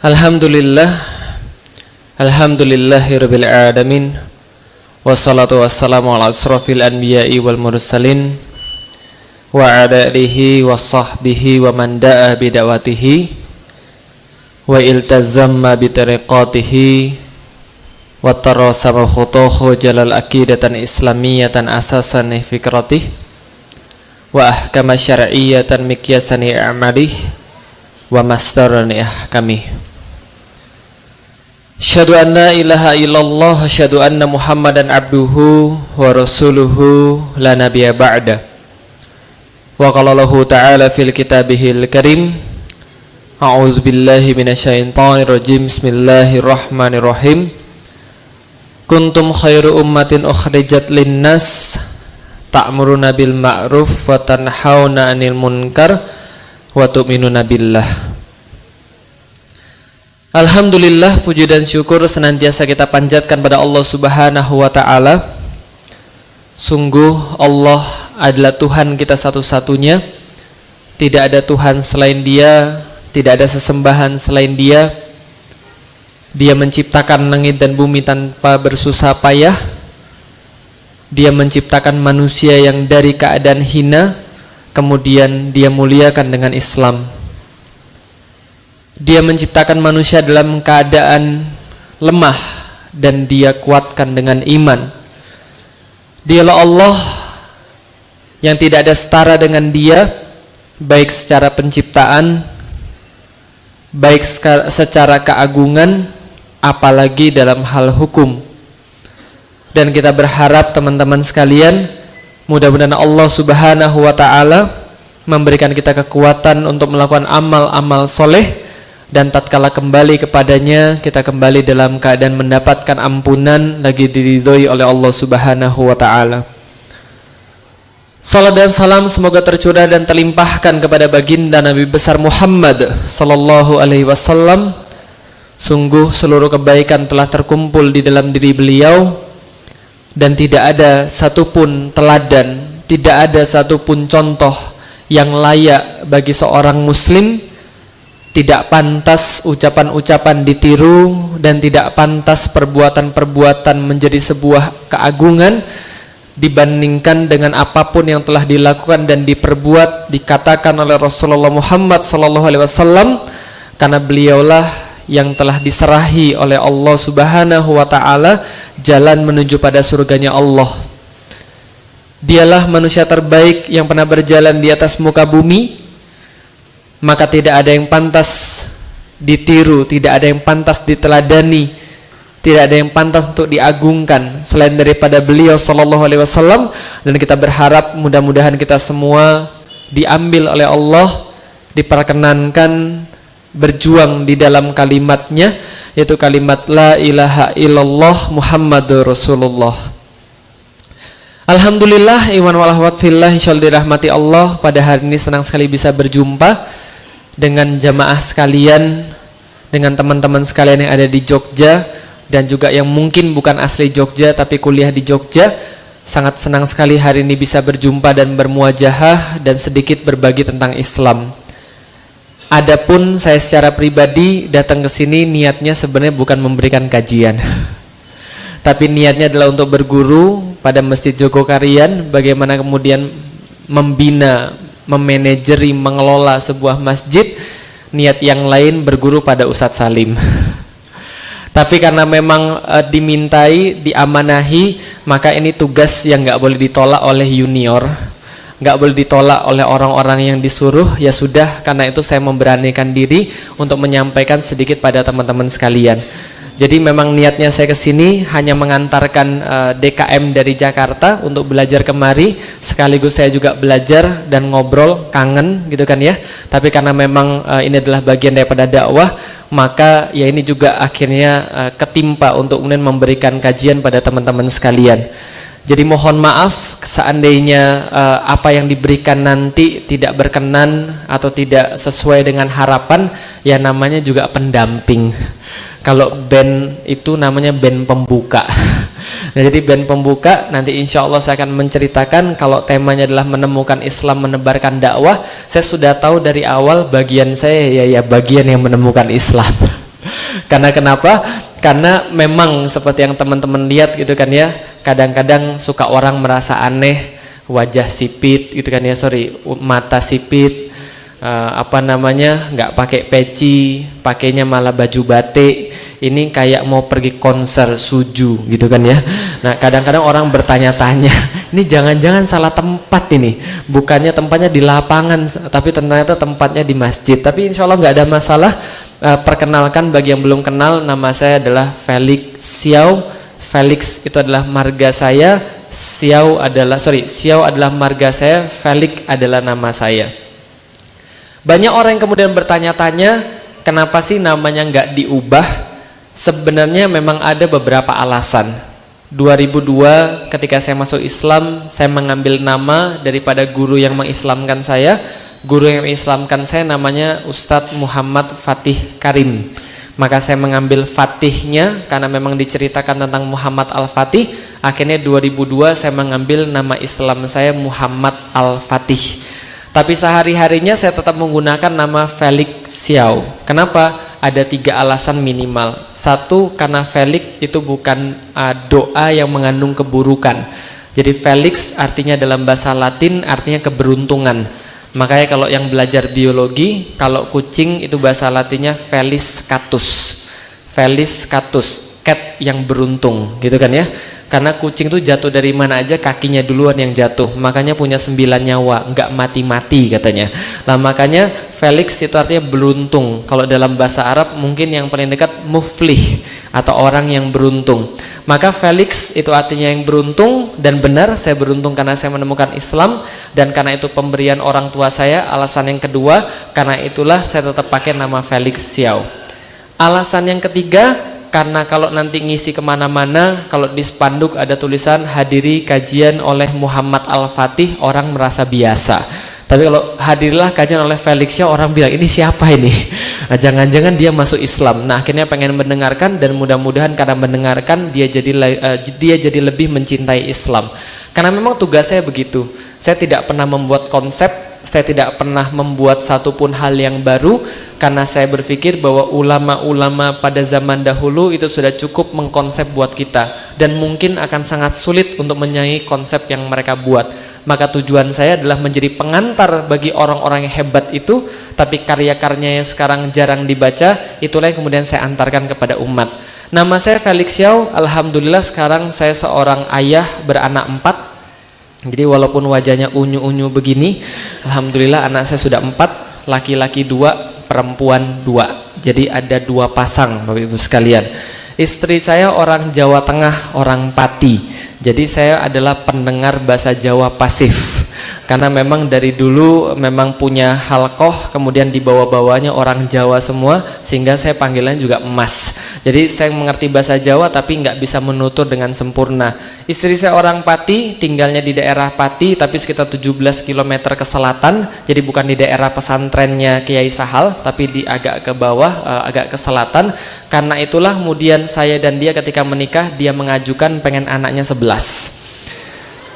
Alhamdulillah, alhamdulillahirabbil alamin. Wassalatu wassalamu ala asrofil anbiya'i wal mursalin wa ala alihi wa sahbihi wa man da'a bida'watihi wa iltazamma bitariqatihi wa tarasama khutuhu jalal aqidatan islamiyatan asasan fikratih wa ahkama syar'iyatan mikyasani a'malih wa masdarani ahkamih. Asyhadu an la ilaha illallah, asyhadu anna Muhammadan abduhu wa rasuluhu la nabiyya ba'da. Wa qala Allahu ta'ala fil kitabihil karim, a'udzu billahi minasyaitonir rajim. Bismillahirrahmanirrahim. Kuntum khairu ummatin ukhrijat linnas ta'muruna bil ma'ruf wa tanhauna 'anil munkar wa tu'minuna billah. Alhamdulillah, puji dan syukur senantiasa kita panjatkan pada Allah Subhanahu wa ta'ala. Sungguh Allah adalah Tuhan kita satu-satunya. Tidak ada Tuhan selain Dia, tidak ada sesembahan selain Dia. Dia menciptakan langit dan bumi tanpa bersusah payah. Dia menciptakan manusia yang dari keadaan hina, kemudian Dia muliakan dengan Islam. Dia menciptakan manusia dalam keadaan lemah dan Dia kuatkan dengan iman. Dialah Allah yang tidak ada setara dengan Dia, baik secara penciptaan, baik secara keagungan, apalagi dalam hal hukum. Dan kita berharap teman-teman sekalian, mudah-mudahan Allah Subhanahu wa ta'ala memberikan kita kekuatan untuk melakukan amal-amal soleh, dan tatkala kembali kepadanya kita kembali dalam keadaan mendapatkan ampunan lagi diridhoi oleh Allah Subhanahu wa ta'ala. Salat dan salam semoga tercurah dan terlimpahkan kepada baginda Nabi besar Muhammad sallallahu alaihi wasallam. Sungguh seluruh kebaikan telah terkumpul di dalam diri beliau, dan tidak ada satupun teladan, tidak ada satupun contoh yang layak bagi seorang muslim. Tidak pantas ucapan-ucapan ditiru, dan tidak pantas perbuatan-perbuatan menjadi sebuah keagungan dibandingkan dengan apapun yang telah dilakukan dan diperbuat, dikatakan oleh Rasulullah Muhammad SAW, karena beliaulah yang telah diserahi oleh Allah Subhanahu wa ta'ala jalan menuju pada surganya Allah. Dialah manusia terbaik yang pernah berjalan di atas muka bumi, maka tidak ada yang pantas ditiru, tidak ada yang pantas diteladani, tidak ada yang pantas untuk diagungkan selain daripada beliau sallallahu alaihi wasallam. Dan kita berharap mudah-mudahan kita semua diambil oleh Allah, diperkenankan berjuang di dalam kalimatnya, yaitu kalimat la ilaha illallah Muhammadur Rasulullah. Alhamdulillah, iman wal ahwat fillah, insyaallah dirahmati Allah. Pada hari ini senang sekali bisa berjumpa dengan jamaah sekalian, dengan teman-teman sekalian yang ada di Jogja, dan juga yang mungkin bukan asli Jogja tapi kuliah di Jogja. Sangat senang sekali hari ini bisa berjumpa dan bermuajahah dan sedikit berbagi tentang Islam. Adapun saya secara pribadi datang ke sini niatnya sebenarnya bukan memberikan kajian, tapi niatnya adalah untuk berguru pada Masjid Jogokarian, bagaimana kemudian membina, memanajeri, mengelola sebuah masjid. Niat yang lain berguru pada Ustadz Salim. Tapi karena memang dimintai, diamanahi, maka ini tugas yang nggak boleh ditolak oleh junior, nggak boleh ditolak oleh orang-orang yang disuruh. Ya sudah, karena itu saya memberanikan diri untuk menyampaikan sedikit pada teman-teman sekalian. Jadi memang niatnya saya kesini hanya mengantarkan DKM dari Jakarta untuk belajar kemari, sekaligus saya juga belajar dan ngobrol, kangen gitu kan ya. Tapi karena memang ini adalah bagian daripada dakwah, maka ya ini juga akhirnya ketimpa untuk kemudian memberikan kajian pada teman-teman sekalian. Jadi mohon maaf seandainya apa yang diberikan nanti tidak berkenan atau tidak sesuai dengan harapan, ya namanya juga pendamping. Kalau band itu namanya band pembuka. Nah, jadi band pembuka nanti insya Allah saya akan menceritakan. Kalau temanya adalah menemukan Islam, menebarkan dakwah, saya sudah tahu dari awal bagian saya ya bagian yang menemukan Islam. Karena kenapa? Karena memang seperti yang teman-teman lihat gitu kan ya, kadang-kadang suka orang merasa aneh, wajah sipit gitu kan ya, mata sipit, nggak pakai peci, pakainya malah baju batik, ini kayak mau pergi konser suju gitu kan ya. Nah kadang-kadang orang bertanya-tanya, ini jangan-jangan salah tempat ini, bukannya tempatnya di lapangan tapi ternyata tempatnya di masjid. Tapi insya Allah nggak ada masalah. Perkenalkan bagi yang belum kenal, nama saya adalah Felix Xiao. Felix itu adalah marga saya, Xiao adalah marga saya, Felix adalah nama saya. Banyak orang yang kemudian bertanya-tanya, kenapa sih namanya nggak diubah? Sebenarnya memang ada beberapa alasan. 2002 ketika saya masuk Islam, saya mengambil nama daripada guru yang mengislamkan saya. Guru yang mengislamkan saya namanya Ustadz Muhammad Fatih Karim. Maka saya mengambil Fatihnya karena memang diceritakan tentang Muhammad Al-Fatih. Akhirnya 2002 saya mengambil nama Islam saya Muhammad Al-Fatih. Tapi sehari-harinya saya tetap menggunakan nama Felix Xiao. Kenapa? Ada 3 alasan minimal. 1, karena Felix itu bukan doa yang mengandung keburukan. Jadi Felix artinya dalam bahasa Latin artinya keberuntungan. Makanya kalau yang belajar biologi, kalau kucing itu bahasa Latinnya Felis catus. Felis catus, cat yang beruntung, gitu kan ya. Karena kucing itu jatuh dari mana aja kakinya duluan yang jatuh, makanya punya 9 nyawa, nggak mati-mati katanya. Nah makanya Felix itu artinya beruntung. Kalau dalam bahasa Arab mungkin yang paling dekat muflih atau orang yang beruntung. Maka Felix itu artinya yang beruntung, dan benar saya beruntung karena saya menemukan Islam, dan karena itu pemberian orang tua saya. Alasan yang kedua, karena itulah saya tetap pakai nama Felix Xiao. Alasan yang ketiga, karena kalau nanti ngisi kemana-mana, kalau di spanduk ada tulisan hadiri kajian oleh Muhammad Al-Fatih, orang merasa biasa. Tapi kalau hadirlah kajian oleh Felix Xiao, orang bilang ini siapa ini? Nah, jangan-jangan dia masuk Islam. Nah akhirnya pengen mendengarkan, dan mudah-mudahan karena mendengarkan dia jadi lebih mencintai Islam. Karena memang tugas saya begitu. Saya tidak pernah membuat konsep, saya tidak pernah membuat satupun hal yang baru, karena saya berpikir bahwa ulama-ulama pada zaman dahulu itu sudah cukup mengkonsep buat kita, dan mungkin akan sangat sulit untuk menyaingi konsep yang mereka buat. Maka tujuan saya adalah menjadi pengantar bagi orang-orang yang hebat itu, tapi karya-karyanya yang sekarang jarang dibaca, itulah yang kemudian saya antarkan kepada umat. Nama saya Felix Xiao. Alhamdulillah sekarang saya seorang ayah beranak 4. Jadi walaupun wajahnya unyu-unyu begini, alhamdulillah anak saya sudah 4, laki-laki 2, perempuan 2. Jadi ada 2 pasang Bapak Ibu sekalian. Istri saya orang Jawa Tengah, orang Pati. Jadi saya adalah pendengar bahasa Jawa pasif. Karena memang dari dulu memang punya halqoh, kemudian dibawa-bawanya orang Jawa semua, sehingga saya panggilannya juga Mas. Jadi saya mengerti bahasa Jawa tapi nggak bisa menutur dengan sempurna. Istri saya orang Pati, tinggalnya di daerah Pati tapi sekitar 17 km ke selatan. Jadi bukan di daerah pesantrennya Kiai Sahal, tapi di agak ke bawah, agak ke selatan. Karena itulah kemudian saya dan dia ketika menikah, dia mengajukan pengen anaknya 11.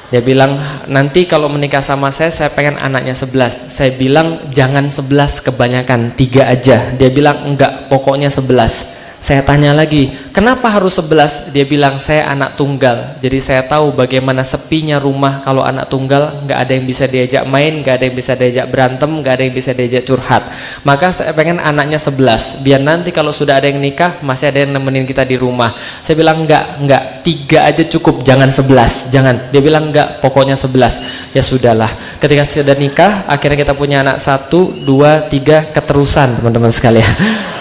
Dia bilang nanti kalau menikah sama saya pengen anaknya 11. Saya bilang jangan 11 kebanyakan, 3 aja. Dia bilang enggak, pokoknya 11. Saya tanya lagi, kenapa harus 11? Dia bilang saya anak tunggal, jadi saya tahu bagaimana sepinya rumah kalau anak tunggal, nggak ada yang bisa diajak main, nggak ada yang bisa diajak berantem, nggak ada yang bisa diajak curhat. Maka saya pengen anaknya 11, biar nanti kalau sudah ada yang nikah masih ada yang nemenin kita di rumah. Saya bilang enggak, 3 aja cukup, jangan 11, jangan. Dia bilang enggak, pokoknya 11. Ya sudahlah, ketika sudah nikah akhirnya kita punya anak 1, 2, 3, keterusan teman-teman sekalian.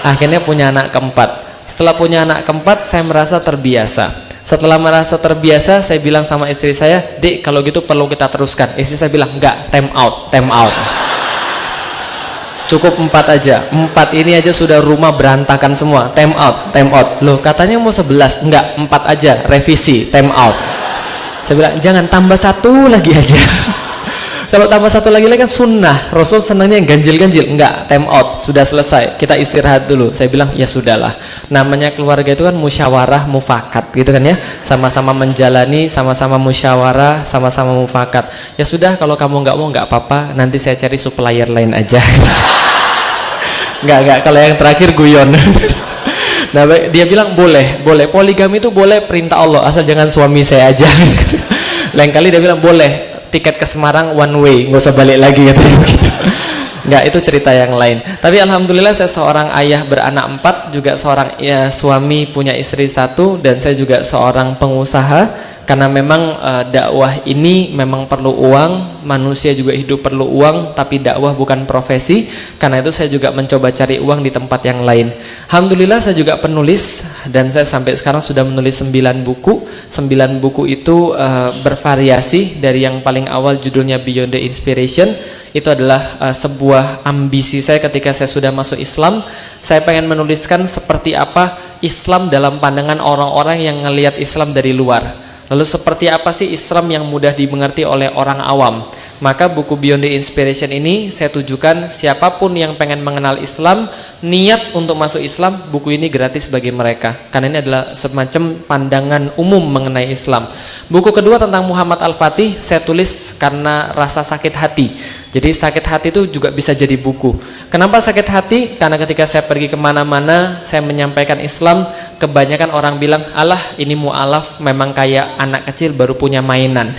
Akhirnya punya anak keempat. Setelah punya anak keempat, saya merasa terbiasa. Setelah merasa terbiasa, saya bilang sama istri saya, Dek, kalau gitu perlu kita teruskan. Istri saya bilang, enggak, time out. Cukup 4 aja. 4 ini aja sudah rumah berantakan semua. Time out. Loh, katanya mau 11. Enggak, 4 aja, revisi, time out. Saya bilang, jangan tambah 1 lagi aja. Kalau tambah 1 lagi kan sunnah. Rasul senangnya yang ganjil-ganjil. Enggak, time out, sudah selesai, kita istirahat dulu. Saya bilang ya sudahlah, namanya keluarga itu kan musyawarah mufakat gitu kan ya, sama-sama menjalani, sama-sama musyawarah, sama-sama mufakat. Ya sudah, kalau kamu nggak mau nggak apa-apa, nanti saya cari supplier lain aja. Enggak, kalau yang terakhir guyon. Nah, dia bilang boleh poligami itu boleh, perintah Allah, asal jangan suami saya aja. Lain kali dia bilang boleh, tiket ke Semarang one way, nggak usah balik lagi katanya begitu. Nggak, itu cerita yang lain. Tapi alhamdulillah saya seorang ayah beranak 4, juga seorang suami punya istri 1, dan saya juga seorang pengusaha. Karena memang dakwah ini memang perlu uang, manusia juga hidup perlu uang, tapi dakwah bukan profesi. Karena itu saya juga mencoba cari uang di tempat yang lain. Alhamdulillah saya juga penulis, dan saya sampai sekarang sudah menulis 9 buku. 9 buku itu bervariasi, dari yang paling awal judulnya Beyond the Inspiration. Itu adalah sebuah ambisi saya ketika saya sudah masuk Islam. Saya pengen menuliskan seperti apa Islam dalam pandangan orang-orang yang ngelihat Islam dari luar. Lalu seperti apa sih Islam yang mudah dimengerti oleh orang awam. Maka buku Beyond the Inspiration ini saya tujukan siapapun yang pengen mengenal Islam, niat untuk masuk Islam, buku ini gratis bagi mereka. Karena ini adalah semacam pandangan umum mengenai Islam. Buku kedua tentang Muhammad Al-Fatih saya tulis karena rasa sakit hati. Jadi sakit hati itu juga bisa jadi buku. Kenapa sakit hati? Karena ketika saya pergi kemana-mana, saya menyampaikan Islam, kebanyakan orang bilang, alah ini mu'alaf memang kayak anak kecil baru punya mainan.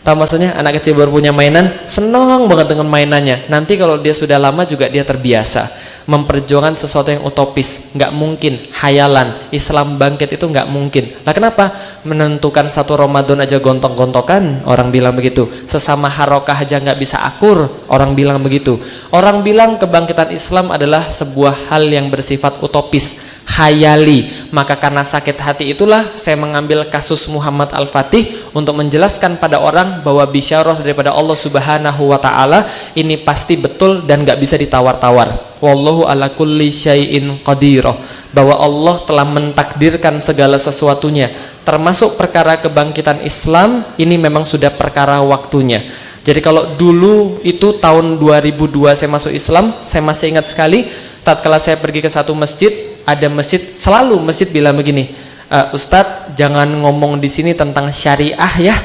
Tahu maksudnya? Anak kecil baru punya mainan, senang banget dengan mainannya. Nanti kalau dia sudah lama juga dia terbiasa. Memperjuangkan sesuatu yang utopis, nggak mungkin. Hayalan, Islam bangkit itu nggak mungkin. Lah kenapa? Menentukan satu Ramadan aja gontok-gontokan, orang bilang begitu. Sesama harokah aja nggak bisa akur, orang bilang begitu. Orang bilang kebangkitan Islam adalah sebuah hal yang bersifat utopis, hayali. Maka karena sakit hati itulah saya mengambil kasus Muhammad Al-Fatih untuk menjelaskan pada orang bahwa bisyarah daripada Allah Subhanahu wa Ta'ala ini pasti betul dan nggak bisa ditawar-tawar. Wallahu ala kulli syai'in qadirah, bahwa Allah telah mentakdirkan segala sesuatunya, termasuk perkara kebangkitan Islam ini memang sudah perkara waktunya. Jadi kalau dulu itu tahun 2002 saya masuk Islam, saya masih ingat sekali tatkala saya pergi ke satu masjid, ada masjid, selalu masjid bilang begini, Ustadz jangan ngomong di sini tentang syariah ya,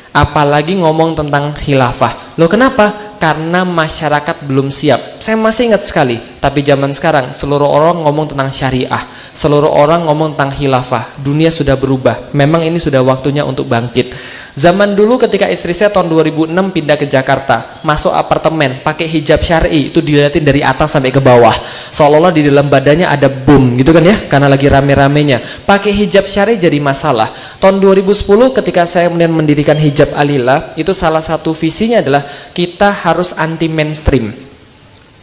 apalagi ngomong tentang khilafah. Loh kenapa? Karena masyarakat belum siap. Saya masih ingat sekali. Tapi zaman sekarang seluruh orang ngomong tentang syariah, seluruh orang ngomong tentang khilafah. Dunia sudah berubah. Memang ini sudah waktunya untuk bangkit. Zaman dulu ketika istri saya tahun 2006 pindah ke Jakarta, masuk apartemen pakai hijab syar'i, itu dilihatin dari atas sampai ke bawah, seolah-olah di dalam badannya ada bom gitu kan ya, karena lagi rame-ramenya. Pakai hijab syar'i jadi masalah. Tahun 2010 ketika saya kemudian mendirikan Hijab Alila, itu salah satu visinya adalah kita harus anti mainstream.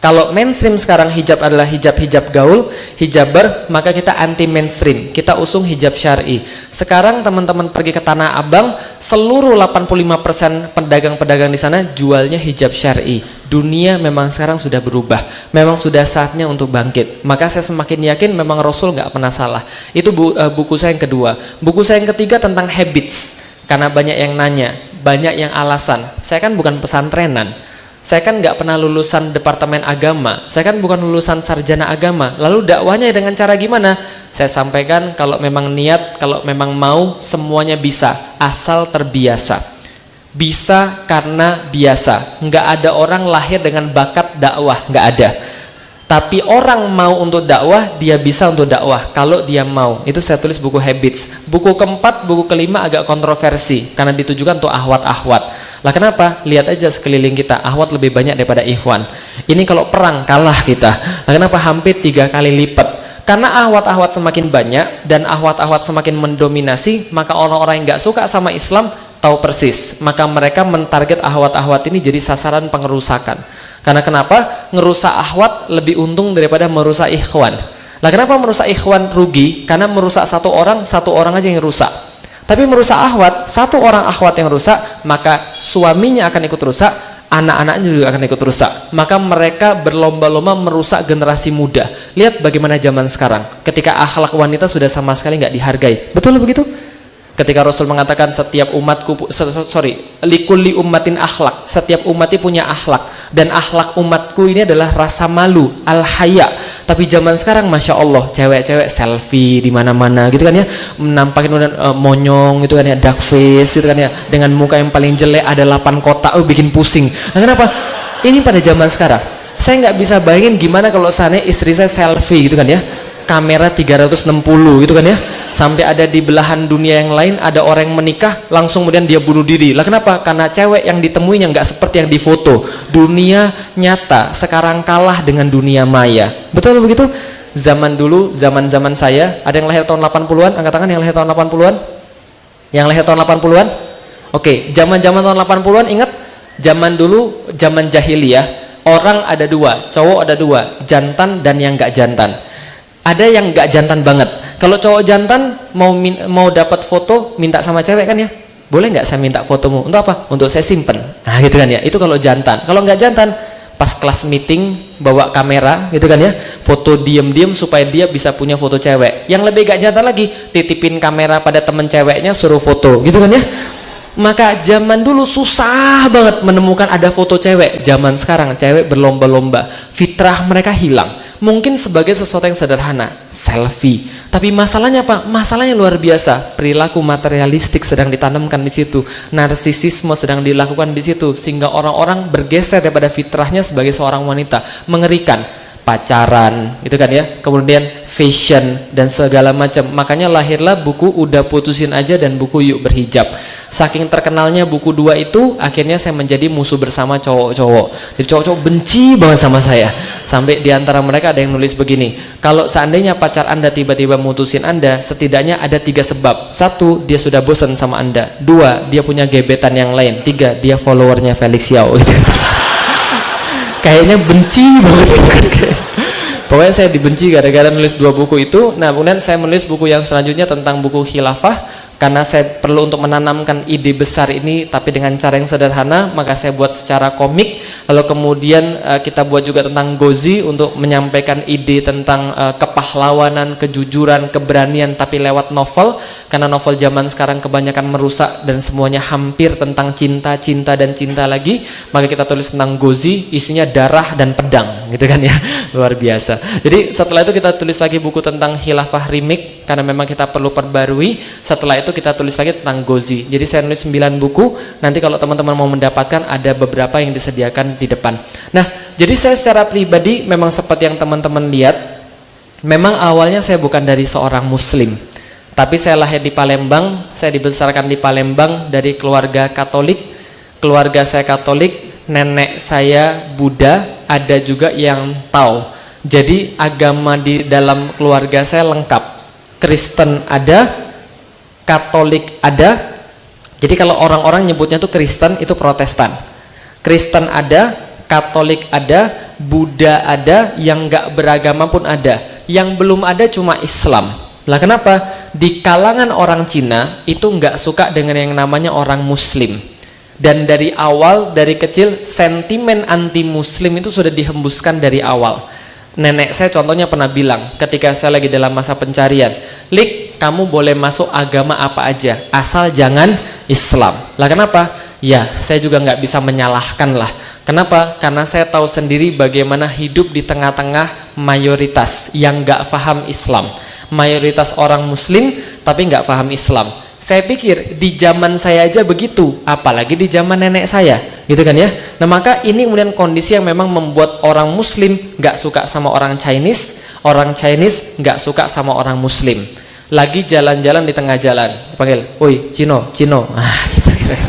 Kalau mainstream sekarang hijab adalah hijab-hijab gaul, hijaber, maka kita anti mainstream, kita usung hijab syar'i. Sekarang teman-teman pergi ke Tanah Abang, seluruh 85% pedagang-pedagang di sana jualnya hijab syar'i. Dunia memang sekarang sudah berubah, memang sudah saatnya untuk bangkit. Maka saya semakin yakin memang Rasul nggak pernah salah. Itu buku saya yang kedua. Buku saya yang ketiga tentang habits, karena banyak yang nanya, banyak yang alasan. Saya kan bukan pesantrenan. Saya kan nggak pernah lulusan departemen agama, saya kan bukan lulusan sarjana agama. Lalu dakwahnya dengan cara gimana? Saya sampaikan kalau memang niat, kalau memang mau, semuanya bisa, asal terbiasa. Bisa karena biasa. Nggak ada orang lahir dengan bakat dakwah, nggak ada. Tapi orang mau untuk dakwah, dia bisa untuk dakwah kalau dia mau. Itu saya tulis buku Habits. Buku keempat, buku kelima agak kontroversi karena ditujukan untuk ahwat-ahwat. Lah kenapa? Lihat aja sekeliling kita, ahwat lebih banyak daripada ikhwan. Ini kalau perang kalah kita. Lah kenapa? Hampir 3 kali lipat. Karena ahwat-ahwat semakin banyak dan ahwat-ahwat semakin mendominasi, maka orang-orang yang nggak suka sama Islam tahu persis. Maka mereka mentarget ahwat-ahwat ini jadi sasaran pengerusakan. Karena kenapa? Ngerusak ahwat lebih untung daripada merusak ikhwan. Lah kenapa merusak ikhwan rugi? Karena merusak satu orang aja yang rusak. Tapi merusak ahwat, satu orang ahwat yang rusak, maka suaminya akan ikut rusak, anak-anaknya juga akan ikut rusak. Maka mereka berlomba-lomba merusak generasi muda. Lihat bagaimana zaman sekarang, ketika akhlak wanita sudah sama sekali nggak dihargai. Betul begitu? Ketika Rasul mengatakan setiap umatku, likulli ummatin akhlak, setiap umatnya punya akhlak, dan akhlak umatku ini adalah rasa malu, al-haya. Tapi zaman sekarang masya Allah, cewek-cewek selfie di mana-mana gitu kan ya, menampakin monyong gitu kan ya, dark face gitu kan ya, dengan muka yang paling jelek, ada 8 kotak, bikin pusing. Nah kenapa? Ini pada zaman sekarang. Saya nggak bisa bayangin gimana kalau seandainya istri saya selfie gitu kan ya, kamera 360 gitu kan ya, sampai ada di belahan dunia yang lain ada orang yang menikah langsung kemudian dia bunuh diri. Lah kenapa? Karena cewek yang ditemuinya nggak seperti yang difoto. Dunia nyata sekarang kalah dengan dunia maya. Betul begitu? Zaman dulu, zaman saya, ada yang lahir tahun 80-an, angkat tangan yang lahir tahun 80-an. Yang lahir tahun 80-an? Oke, zaman tahun 80-an ingat? Zaman dulu, zaman jahiliyah, orang ada dua, cowok ada dua, jantan dan yang nggak jantan. Ada yang nggak jantan banget. Kalau cowok jantan mau dapat foto, minta sama cewek kan ya, boleh nggak saya minta fotomu? Untuk apa? Untuk saya simpen. Nah gitu kan ya. Itu kalau jantan. Kalau nggak jantan, pas kelas meeting bawa kamera gitu kan ya, foto diem-diem supaya dia bisa punya foto cewek. Yang lebih nggak jantan lagi, titipin kamera pada temen ceweknya suruh foto gitu kan ya. Maka zaman dulu susah banget menemukan ada foto cewek. Zaman sekarang cewek berlomba-lomba, fitrah mereka hilang. Mungkin sebagai sesuatu yang sederhana, selfie. Tapi masalahnya apa? Masalahnya luar biasa. Perilaku materialistik sedang ditanamkan di situ. Narsisisme sedang dilakukan di situ, sehingga orang-orang bergeser daripada fitrahnya sebagai seorang wanita. Mengerikan. Pacaran, gitu kan ya. Kemudian fashion dan segala macam. Makanya lahirlah buku Udah Putusin Aja dan buku Yuk Berhijab. Saking terkenalnya buku dua itu, akhirnya saya menjadi musuh bersama cowok-cowok. Jadi cowok-cowok benci banget sama saya. Sampai diantara mereka ada yang nulis begini, kalau seandainya pacar Anda tiba-tiba mutusin Anda, setidaknya ada 3 sebab. 1, dia sudah bosan sama Anda. 2, dia punya gebetan yang lain. 3, dia followernya Felix Yao. Kayaknya benci banget gitu kan. Pokoknya saya dibenci gara-gara nulis 2 buku itu. Nah kemudian saya menulis buku yang selanjutnya tentang buku khilafah, karena saya perlu untuk menanamkan ide besar ini tapi dengan cara yang sederhana, maka saya buat secara komik. Lalu kemudian kita buat juga tentang Ghozi untuk menyampaikan ide tentang kepahlawanan, kejujuran, keberanian, tapi lewat novel. Karena novel zaman sekarang kebanyakan merusak dan semuanya hampir tentang cinta, cinta dan cinta lagi. Maka kita tulis tentang Ghozi, isinya darah dan pedang gitu kan ya. Luar biasa. Jadi setelah itu kita tulis lagi buku tentang khilafah remake, karena memang kita perlu perbarui. Setelah itu kita tulis lagi tentang Ghozi. Jadi saya nulis 9 buku. Nanti kalau teman-teman mau mendapatkan, ada beberapa yang disediakan di depan. Nah, jadi saya secara pribadi memang seperti yang teman-teman lihat, memang awalnya saya bukan dari seorang muslim, tapi saya lahir di Palembang, saya dibesarkan di Palembang dari keluarga Katolik. Keluarga saya Katolik, nenek saya Buddha, ada juga yang Tao. Jadi agama di dalam keluarga saya lengkap. Kristen ada, Katolik ada. Jadi kalau orang-orang nyebutnya tuh Kristen, itu Protestan. Kristen ada, Katolik ada, Buddha ada, yang nggak beragama pun ada. Yang belum ada cuma Islam. Lah kenapa? Di kalangan orang Cina itu nggak suka dengan yang namanya orang Muslim. Dan dari awal, dari kecil, sentimen anti Muslim itu sudah dihembuskan dari awal. Nenek saya contohnya pernah bilang ketika saya lagi dalam masa pencarian, Lik, kamu boleh masuk agama apa aja asal jangan Islam. Lah kenapa? Ya saya juga nggak bisa menyalahkan lah. Kenapa? Karena saya tahu sendiri bagaimana hidup di tengah-tengah mayoritas yang nggak paham Islam. Mayoritas orang Muslim tapi nggak paham Islam. Saya pikir di zaman saya aja begitu, apalagi di zaman nenek saya, gitu kan ya. Nah maka ini kemudian kondisi yang memang membuat orang Muslim nggak suka sama orang Chinese nggak suka sama orang Muslim. Lagi jalan-jalan di tengah jalan, panggil, woi Cino, gitu kira-kira.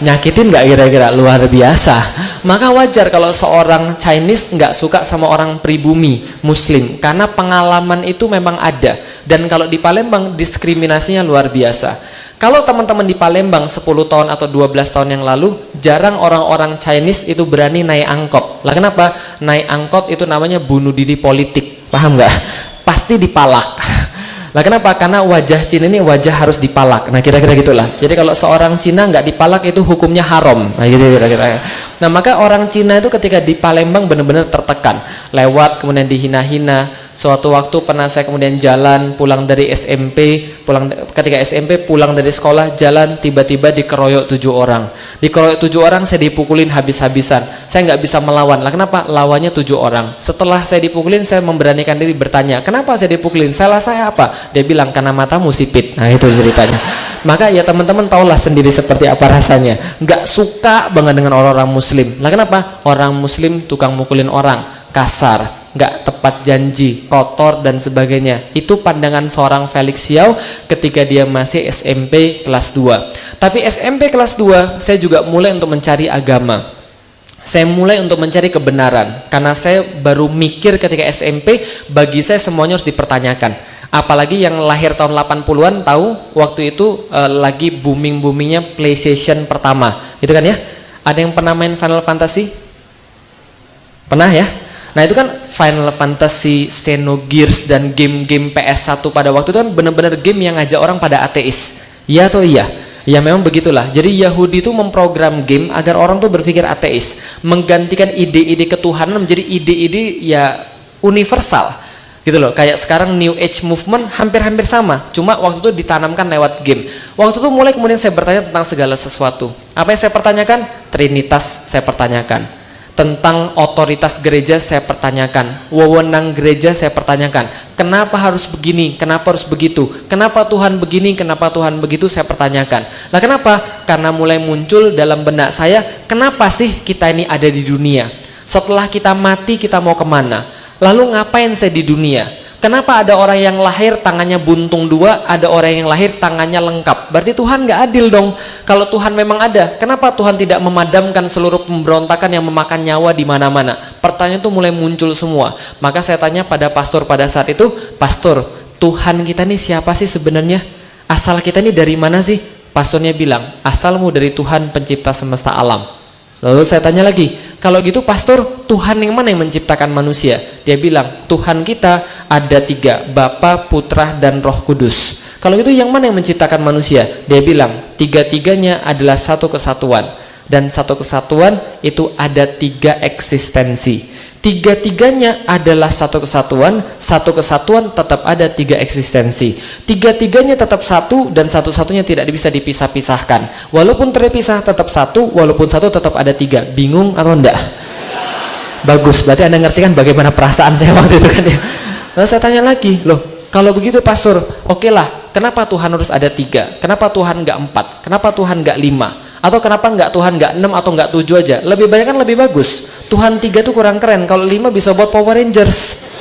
Nyakitin nggak kira-kira? Luar biasa. Maka wajar kalau seorang Chinese nggak suka sama orang pribumi Muslim, karena pengalaman itu memang ada. Dan kalau di Palembang diskriminasinya luar biasa. Kalau teman-teman di Palembang 10 tahun atau 12 tahun yang lalu, jarang orang-orang Chinese itu berani naik angkot. Lah kenapa? Naik angkot itu namanya bunuh diri politik, paham nggak? Pasti dipalak. Lah kenapa? Karena wajah Cina ini wajah harus dipalak. Nah kira-kira gitulah. Jadi kalau seorang Cina nggak dipalak itu hukumnya haram. Nah gitu kira-kira. Nah maka orang Cina itu ketika di Palembang benar-benar tertekan. Lewat kemudian dihina-hina. Suatu waktu pernah saya kemudian jalan pulang dari SMP, ketika SMP pulang dari sekolah, jalan tiba-tiba dikeroyok 7 orang. Dikeroyok 7 orang, saya dipukulin habis-habisan. Saya nggak bisa melawan. Lah kenapa? Lawannya 7 orang. Setelah saya dipukulin, saya memberanikan diri bertanya, kenapa saya dipukulin? Salah saya apa? Dia bilang karena matamu sipit. Nah itu ceritanya. Maka ya teman-teman tahulah sendiri seperti apa rasanya. Nggak suka banget dengan orang-orang Muslim. Lah kenapa? Orang Muslim tukang mukulin orang, kasar, nggak tepat janji, kotor dan sebagainya. Itu pandangan seorang Felix Xiao ketika dia masih SMP kelas 2. Tapi SMP kelas 2 saya juga mulai untuk mencari agama. Saya mulai untuk mencari kebenaran karena saya baru mikir ketika SMP, bagi saya semuanya harus dipertanyakan. Apalagi yang lahir tahun 80-an tahu waktu itu lagi booming-boomingnya PlayStation pertama. Itu kan ya? Ada yang pernah main Final Fantasy? Pernah ya? Nah itu kan Final Fantasy, Xenogears dan game-game PS1 pada waktu itu kan benar-benar game yang ngajak orang pada ateis. Iya atau iya? Ya memang begitulah. Jadi Yahudi itu memprogram game agar orang tuh berpikir ateis, menggantikan ide-ide ketuhanan menjadi ide-ide ya universal. Gitu loh, kayak sekarang New Age Movement hampir-hampir sama, cuma waktu itu ditanamkan lewat game. Waktu itu mulai kemudian saya bertanya tentang segala sesuatu. Apa yang saya pertanyakan? Trinitas saya pertanyakan. Tentang otoritas gereja saya pertanyakan. Wewenang gereja saya pertanyakan. Kenapa harus begini? Kenapa harus begitu? Kenapa Tuhan begini? Kenapa Tuhan begitu? Saya pertanyakan. Nah kenapa? Karena mulai muncul dalam benak saya, kenapa sih kita ini ada di dunia? Setelah kita mati kita mau kemana? Lalu ngapain saya di dunia? Kenapa ada orang yang lahir tangannya buntung dua, ada orang yang lahir tangannya lengkap? Berarti Tuhan nggak adil dong. Kalau Tuhan memang ada, kenapa Tuhan tidak memadamkan seluruh pemberontakan yang memakan nyawa di mana-mana? Pertanyaan itu mulai muncul semua. Maka saya tanya pada pastor pada saat itu, Pastor, Tuhan kita ini siapa sih sebenarnya? Asal kita ini dari mana sih? Pastornya bilang, asalmu dari Tuhan pencipta semesta alam. Lalu saya tanya lagi, kalau gitu pastor, Tuhan yang mana yang menciptakan manusia? Dia bilang, Tuhan kita ada 3, Bapa, Putra, dan Roh Kudus. Kalau gitu yang mana yang menciptakan manusia? Dia bilang, 3-tiganya adalah satu kesatuan. Dan satu kesatuan itu ada 3 eksistensi. 3-tiganya adalah satu kesatuan tetap ada 3 eksistensi. 3-tiganya tetap satu dan satu-satunya tidak bisa dipisah-pisahkan. Walaupun terpisah tetap satu, walaupun satu tetap ada 3. Bingung atau enggak? Bagus, berarti Anda ngerti kan bagaimana perasaan saya waktu itu kan ya. Lalu saya tanya lagi, loh kalau begitu pastor, oke lah, kenapa Tuhan harus ada 3? Kenapa Tuhan enggak 4? Kenapa Tuhan enggak 5? Atau kenapa enggak Tuhan enggak 6 atau enggak 7 aja? Lebih banyak kan lebih bagus. Tuhan 3 tuh kurang keren. Kalau 5 bisa buat Power Rangers.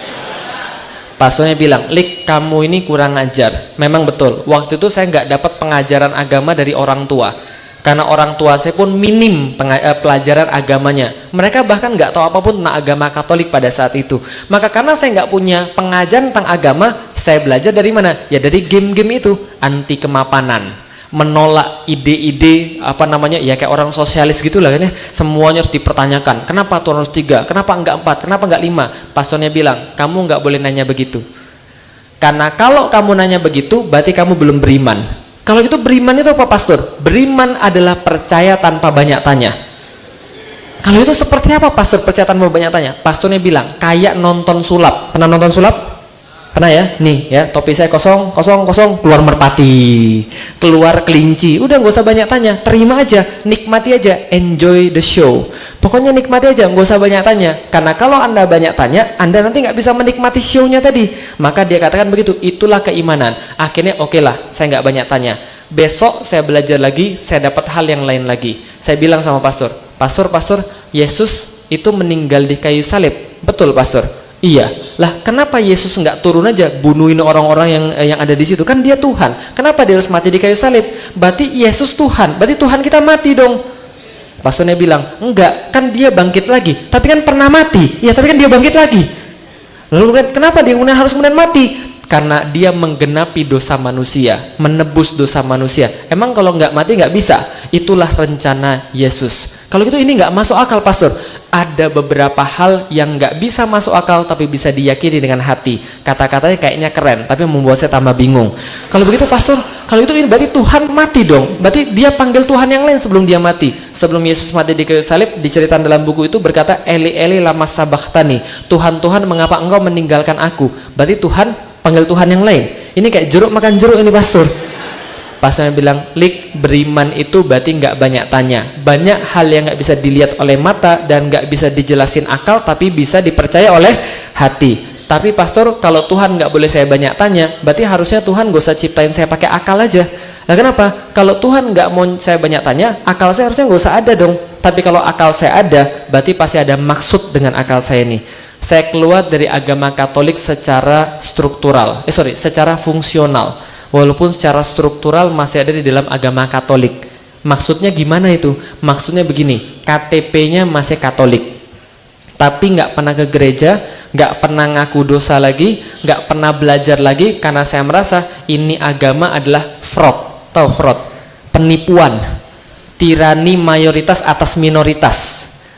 Pastornya bilang, Lik, kamu ini kurang ajar. Memang betul. Waktu itu saya enggak dapat pengajaran agama dari orang tua. Karena orang tua saya pun minim pelajaran agamanya. Mereka bahkan enggak tahu apapun tentang agama Katolik pada saat itu. Maka karena saya enggak punya pengajaran tentang agama, saya belajar dari mana? Ya dari game-game itu. Anti kemapanan, menolak ide-ide ya kayak orang sosialis gitulah kan ya, semuanya harus dipertanyakan. Kenapa Tuhan harus 3? Kenapa enggak 4? Kenapa enggak 5? Pastornya bilang, kamu enggak boleh nanya begitu, karena kalau kamu nanya begitu berarti kamu belum beriman. Kalau gitu beriman itu apa pastor? Beriman adalah percaya tanpa banyak tanya. Kalau itu seperti apa pastor percaya tanpa banyak tanya? Pastornya bilang kayak nonton sulap. Pernah nonton sulap? Pernah ya? Nih ya, topi saya kosong, keluar merpati, keluar kelinci. Udah nggak usah banyak tanya, terima aja, nikmati aja, enjoy the show. Pokoknya nikmati aja, nggak usah banyak tanya. Karena kalau Anda banyak tanya, Anda nanti nggak bisa menikmati show-nya tadi. Maka dia katakan begitu, itulah keimanan. Akhirnya oke lah, saya nggak banyak tanya. Besok saya belajar lagi, saya dapat hal yang lain lagi. Saya bilang sama pastor, Yesus itu meninggal di kayu salib. Betul pastor? Iya. Lah kenapa Yesus nggak turun aja bunuhin orang-orang yang ada di situ? Kan dia Tuhan. Kenapa dia harus mati di kayu salib? Berarti Yesus Tuhan. Berarti Tuhan kita mati dong. Pastornya bilang, enggak, kan dia bangkit lagi. Tapi kan pernah mati. Ya, tapi kan dia bangkit lagi. Lalu kenapa dia harus kemudian mati? Karena dia menggenapi dosa manusia, menebus dosa manusia. Emang kalau nggak mati nggak bisa? Itulah rencana Yesus. Kalau gitu ini nggak masuk akal pastor. Ada beberapa hal yang nggak bisa masuk akal tapi bisa diyakini dengan hati. Kata-katanya kayaknya keren tapi membuat saya tambah bingung. Kalau begitu pastor, kalau itu ini berarti Tuhan mati dong. Berarti dia panggil Tuhan yang lain sebelum dia mati. Sebelum Yesus mati di kayu salib, diceritakan dalam buku itu berkata, Eli Eli lama sabachthani. Tuhan Tuhan mengapa engkau meninggalkan aku? Berarti Tuhan panggil Tuhan yang lain. Ini kayak jeruk makan jeruk ini pastor. Pastornya bilang, Lik, beriman itu berarti nggak banyak tanya. Banyak hal yang nggak bisa dilihat oleh mata dan nggak bisa dijelasin akal, tapi bisa dipercaya oleh hati. Tapi pastor, kalau Tuhan nggak boleh saya banyak tanya, berarti harusnya Tuhan gak usah ciptain saya pakai akal aja. Nah kenapa? Kalau Tuhan nggak mau saya banyak tanya, akal saya harusnya nggak usah ada dong. Tapi kalau akal saya ada, berarti pasti ada maksud dengan akal saya ini. Saya keluar dari agama Katolik secara struktural, secara fungsional. Walaupun secara struktural masih ada di dalam agama Katolik. Maksudnya gimana itu? Maksudnya begini, KTP-nya masih Katolik, tapi nggak pernah ke gereja, nggak pernah ngaku dosa lagi, nggak pernah belajar lagi, karena saya merasa ini agama adalah fraud. Tahu fraud? Penipuan, tirani mayoritas atas minoritas,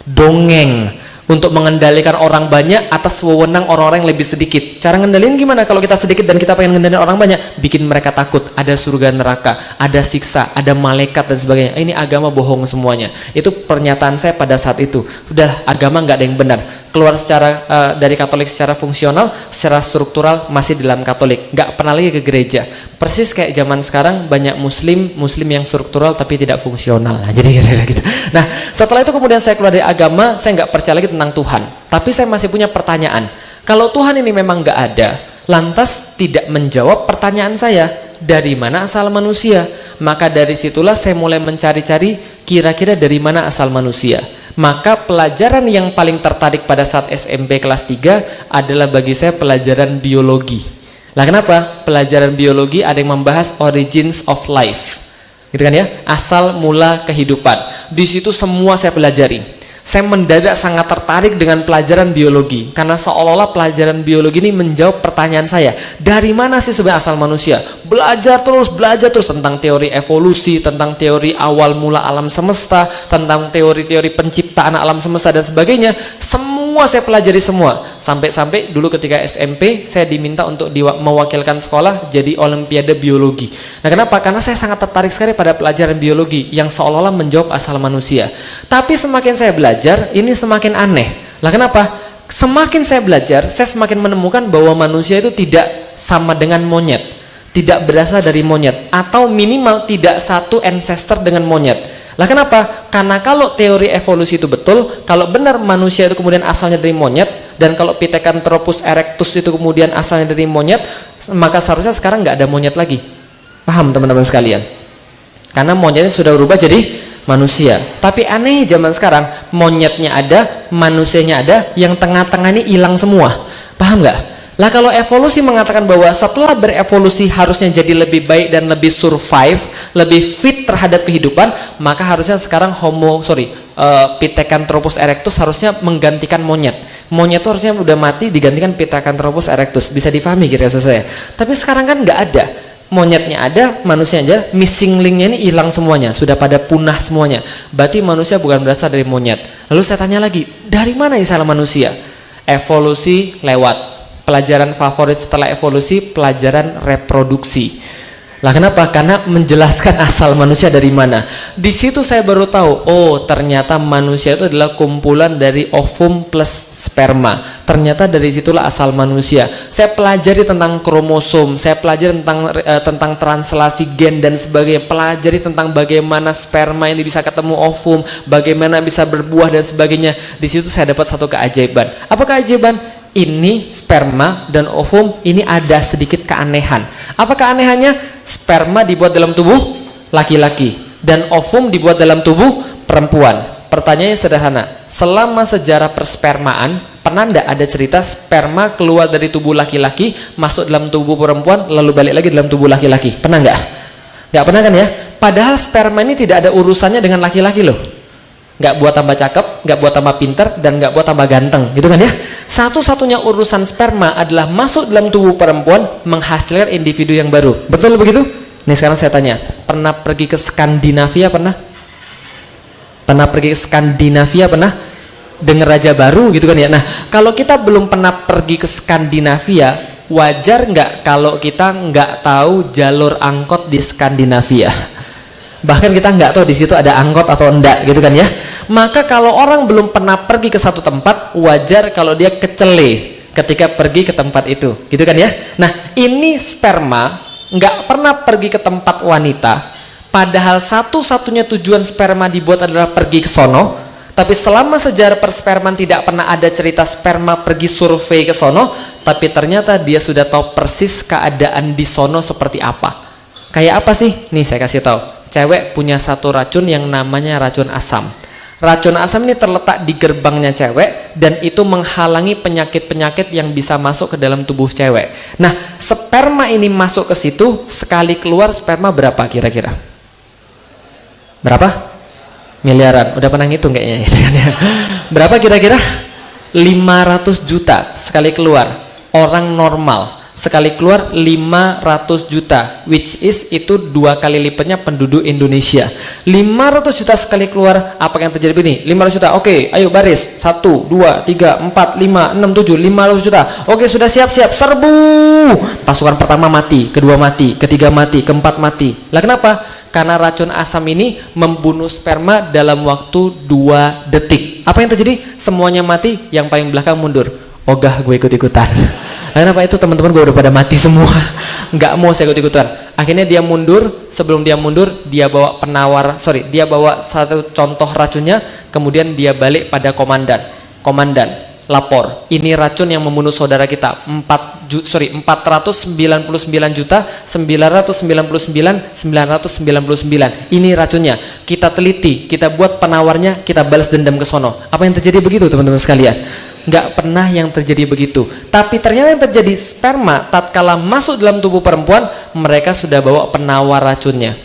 dongeng untuk mengendalikan orang banyak atas wewenang orang-orang yang lebih sedikit. Cara ngendalin gimana? Kalau kita sedikit dan kita pengen ngendalin orang banyak, bikin mereka takut, ada surga neraka, ada siksa, ada malaikat dan sebagainya. Ini agama bohong semuanya. Itu pernyataan saya pada saat itu. Udah, agama nggak ada yang benar. Keluar secara dari Katolik secara fungsional, secara struktural masih di dalam Katolik, nggak pernah lagi ke gereja. Persis kayak zaman sekarang banyak muslim yang struktural tapi tidak fungsional. Nah, jadi kira-kira gitu. Nah, setelah itu kemudian saya keluar dari agama, saya nggak percaya lagi tentang Tuhan. Tapi saya masih punya pertanyaan. Kalau Tuhan ini memang nggak ada, lantas tidak menjawab pertanyaan saya, dari mana asal manusia? Maka dari situlah saya mulai mencari-cari kira-kira dari mana asal manusia. Maka pelajaran yang paling tertarik pada saat SMP kelas 3 adalah bagi saya pelajaran biologi. Lah kenapa? Pelajaran biologi ada yang membahas origins of life, gitu kan ya, asal mula kehidupan. Di situ semua saya pelajari. Saya mendadak sangat tertarik dengan pelajaran biologi, karena seolah-olah pelajaran biologi ini menjawab pertanyaan saya, dari mana sih sebenarnya asal manusia? Belajar terus tentang teori evolusi, tentang teori awal mula alam semesta, tentang teori-teori penciptaan alam semesta dan sebagainya. Semua saya pelajari semua. Sampai-sampai dulu ketika SMP saya diminta untuk mewakilkan sekolah jadi olimpiade biologi. Nah, kenapa? Karena saya sangat tertarik sekali pada pelajaran biologi yang seolah-olah menjawab asal manusia. Tapi semakin saya belajar, ini semakin aneh. Lah kenapa? Semakin saya belajar, saya semakin menemukan bahwa manusia itu tidak sama dengan monyet, tidak berasal dari monyet, atau minimal tidak satu ancestor dengan monyet. Lah kenapa? Karena kalau teori evolusi itu betul, kalau benar manusia itu kemudian asalnya dari monyet, dan kalau Pithecanthropus erectus itu kemudian asalnya dari monyet, maka seharusnya sekarang nggak ada monyet lagi. Paham teman-teman sekalian? Karena monyetnya sudah berubah jadi manusia. Tapi aneh zaman sekarang, monyetnya ada, manusianya ada, yang tengah-tengah ini hilang semua. Paham nggak? Lah kalau evolusi mengatakan bahwa setelah berevolusi harusnya jadi lebih baik dan lebih survive, lebih fit terhadap kehidupan, maka harusnya sekarang Pithecanthropus erectus harusnya menggantikan monyet. Monyet itu harusnya udah mati, digantikan Pithecanthropus erectus. Bisa difahami kira-kira saya. Tapi sekarang kan nggak ada. Monyetnya ada, manusia aja, missing linknya ini hilang semuanya, sudah pada punah semuanya. Berarti manusia bukan berasal dari monyet. Lalu saya tanya lagi, dari mana asal manusia? Evolusi lewat. Pelajaran favorit setelah evolusi, pelajaran reproduksi. Lah kenapa? Karena menjelaskan asal manusia dari mana. Di situ saya baru tahu, oh ternyata manusia itu adalah kumpulan dari ovum plus sperma. Ternyata dari situlah asal manusia. Saya pelajari tentang kromosom, saya pelajari tentang translasi gen dan sebagainya. Pelajari tentang bagaimana sperma ini bisa ketemu ovum, bagaimana bisa berbuah dan sebagainya. Di situ saya dapat satu keajaiban. Apa keajaiban? Ini sperma dan ovum ini ada sedikit keanehan. Apa keanehannya? Sperma dibuat dalam tubuh laki-laki dan ovum dibuat dalam tubuh perempuan. Pertanyaannya sederhana, selama sejarah perspermaan pernah tidak ada cerita sperma keluar dari tubuh laki-laki masuk dalam tubuh perempuan lalu balik lagi dalam tubuh laki-laki? Pernah nggak? Nggak pernah kan ya? Padahal sperma ini tidak ada urusannya dengan laki-laki loh. Nggak buat tambah cakep, nggak buat tambah pinter, dan nggak buat tambah ganteng, gitu kan ya? Satu-satunya urusan sperma adalah masuk dalam tubuh perempuan menghasilkan individu yang baru. Betul begitu? Nih sekarang saya tanya, pernah pergi ke Skandinavia? Pernah pergi ke Skandinavia? Pernah dengar raja baru, gitu kan ya? Nah, kalau kita belum pernah pergi ke Skandinavia, wajar nggak kalau kita nggak tahu jalur angkot di Skandinavia? Bahkan kita nggak tahu di situ ada angkot atau enggak, gitu kan ya. Maka kalau orang belum pernah pergi ke satu tempat, wajar kalau dia kecele ketika pergi ke tempat itu, gitu kan ya. Nah, ini sperma nggak pernah pergi ke tempat wanita, padahal satu-satunya tujuan sperma dibuat adalah pergi ke sono. Tapi selama sejarah perspermaan tidak pernah ada cerita sperma pergi survei ke sono, tapi ternyata dia sudah tahu persis keadaan di sono seperti apa. Kayak apa sih? Nih saya kasih tahu. Cewek punya satu racun yang namanya racun asam. Racun asam ini terletak di gerbangnya cewek dan itu menghalangi penyakit-penyakit yang bisa masuk ke dalam tubuh cewek. Nah, sperma ini masuk ke situ, sekali keluar sperma berapa kira-kira? Berapa? Miliaran. Udah pernah ngitung kayaknya. Berapa kira-kira? 500 juta sekali keluar. Orang normal sekali keluar 500 juta, which is itu 2 kali lipatnya penduduk Indonesia. 500 juta sekali keluar, apa yang terjadi begini? 500 juta, oke, ayo baris, 1, 2, 3, 4, 5, 6, 7, 500 juta, oke sudah siap-siap, serbu. Pasukan pertama mati, kedua mati, ketiga mati, keempat mati. Lah kenapa? Karena racun asam ini membunuh sperma dalam waktu 2 detik. Apa yang terjadi? Semuanya mati, yang paling belakang mundur. Ogah gue ikut-ikutan. Kenapa itu teman-teman gue udah pada mati semua, nggak mau saya ikut-ikutan. Akhirnya dia mundur, sebelum dia mundur dia bawa dia bawa satu contoh racunnya, kemudian dia balik pada komandan, lapor, ini racun yang membunuh saudara kita, 499.999.999, ini racunnya, kita teliti, kita buat penawarnya, kita balas dendam ke sono. Apa yang terjadi begitu teman-teman sekalian? Nggak pernah yang terjadi begitu. Tapi ternyata yang terjadi, sperma tatkala masuk dalam tubuh perempuan, mereka sudah bawa penawar racunnya.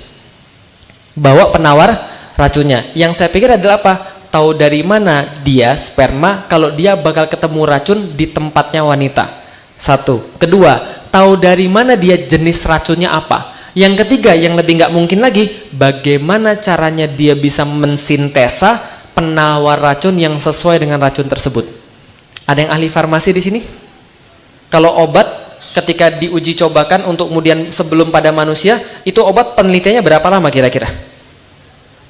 Yang saya pikir adalah apa? Tahu dari mana dia sperma kalau dia bakal ketemu racun di tempatnya wanita. Satu. Kedua, tahu dari mana dia jenis racunnya apa. Yang ketiga, yang lebih nggak mungkin lagi, bagaimana caranya dia bisa mensintesa penawar racun yang sesuai dengan racun tersebut. Ada yang ahli farmasi di sini? Kalau obat ketika diuji cobakan untuk kemudian sebelum pada manusia, itu obat penelitiannya berapa lama kira-kira?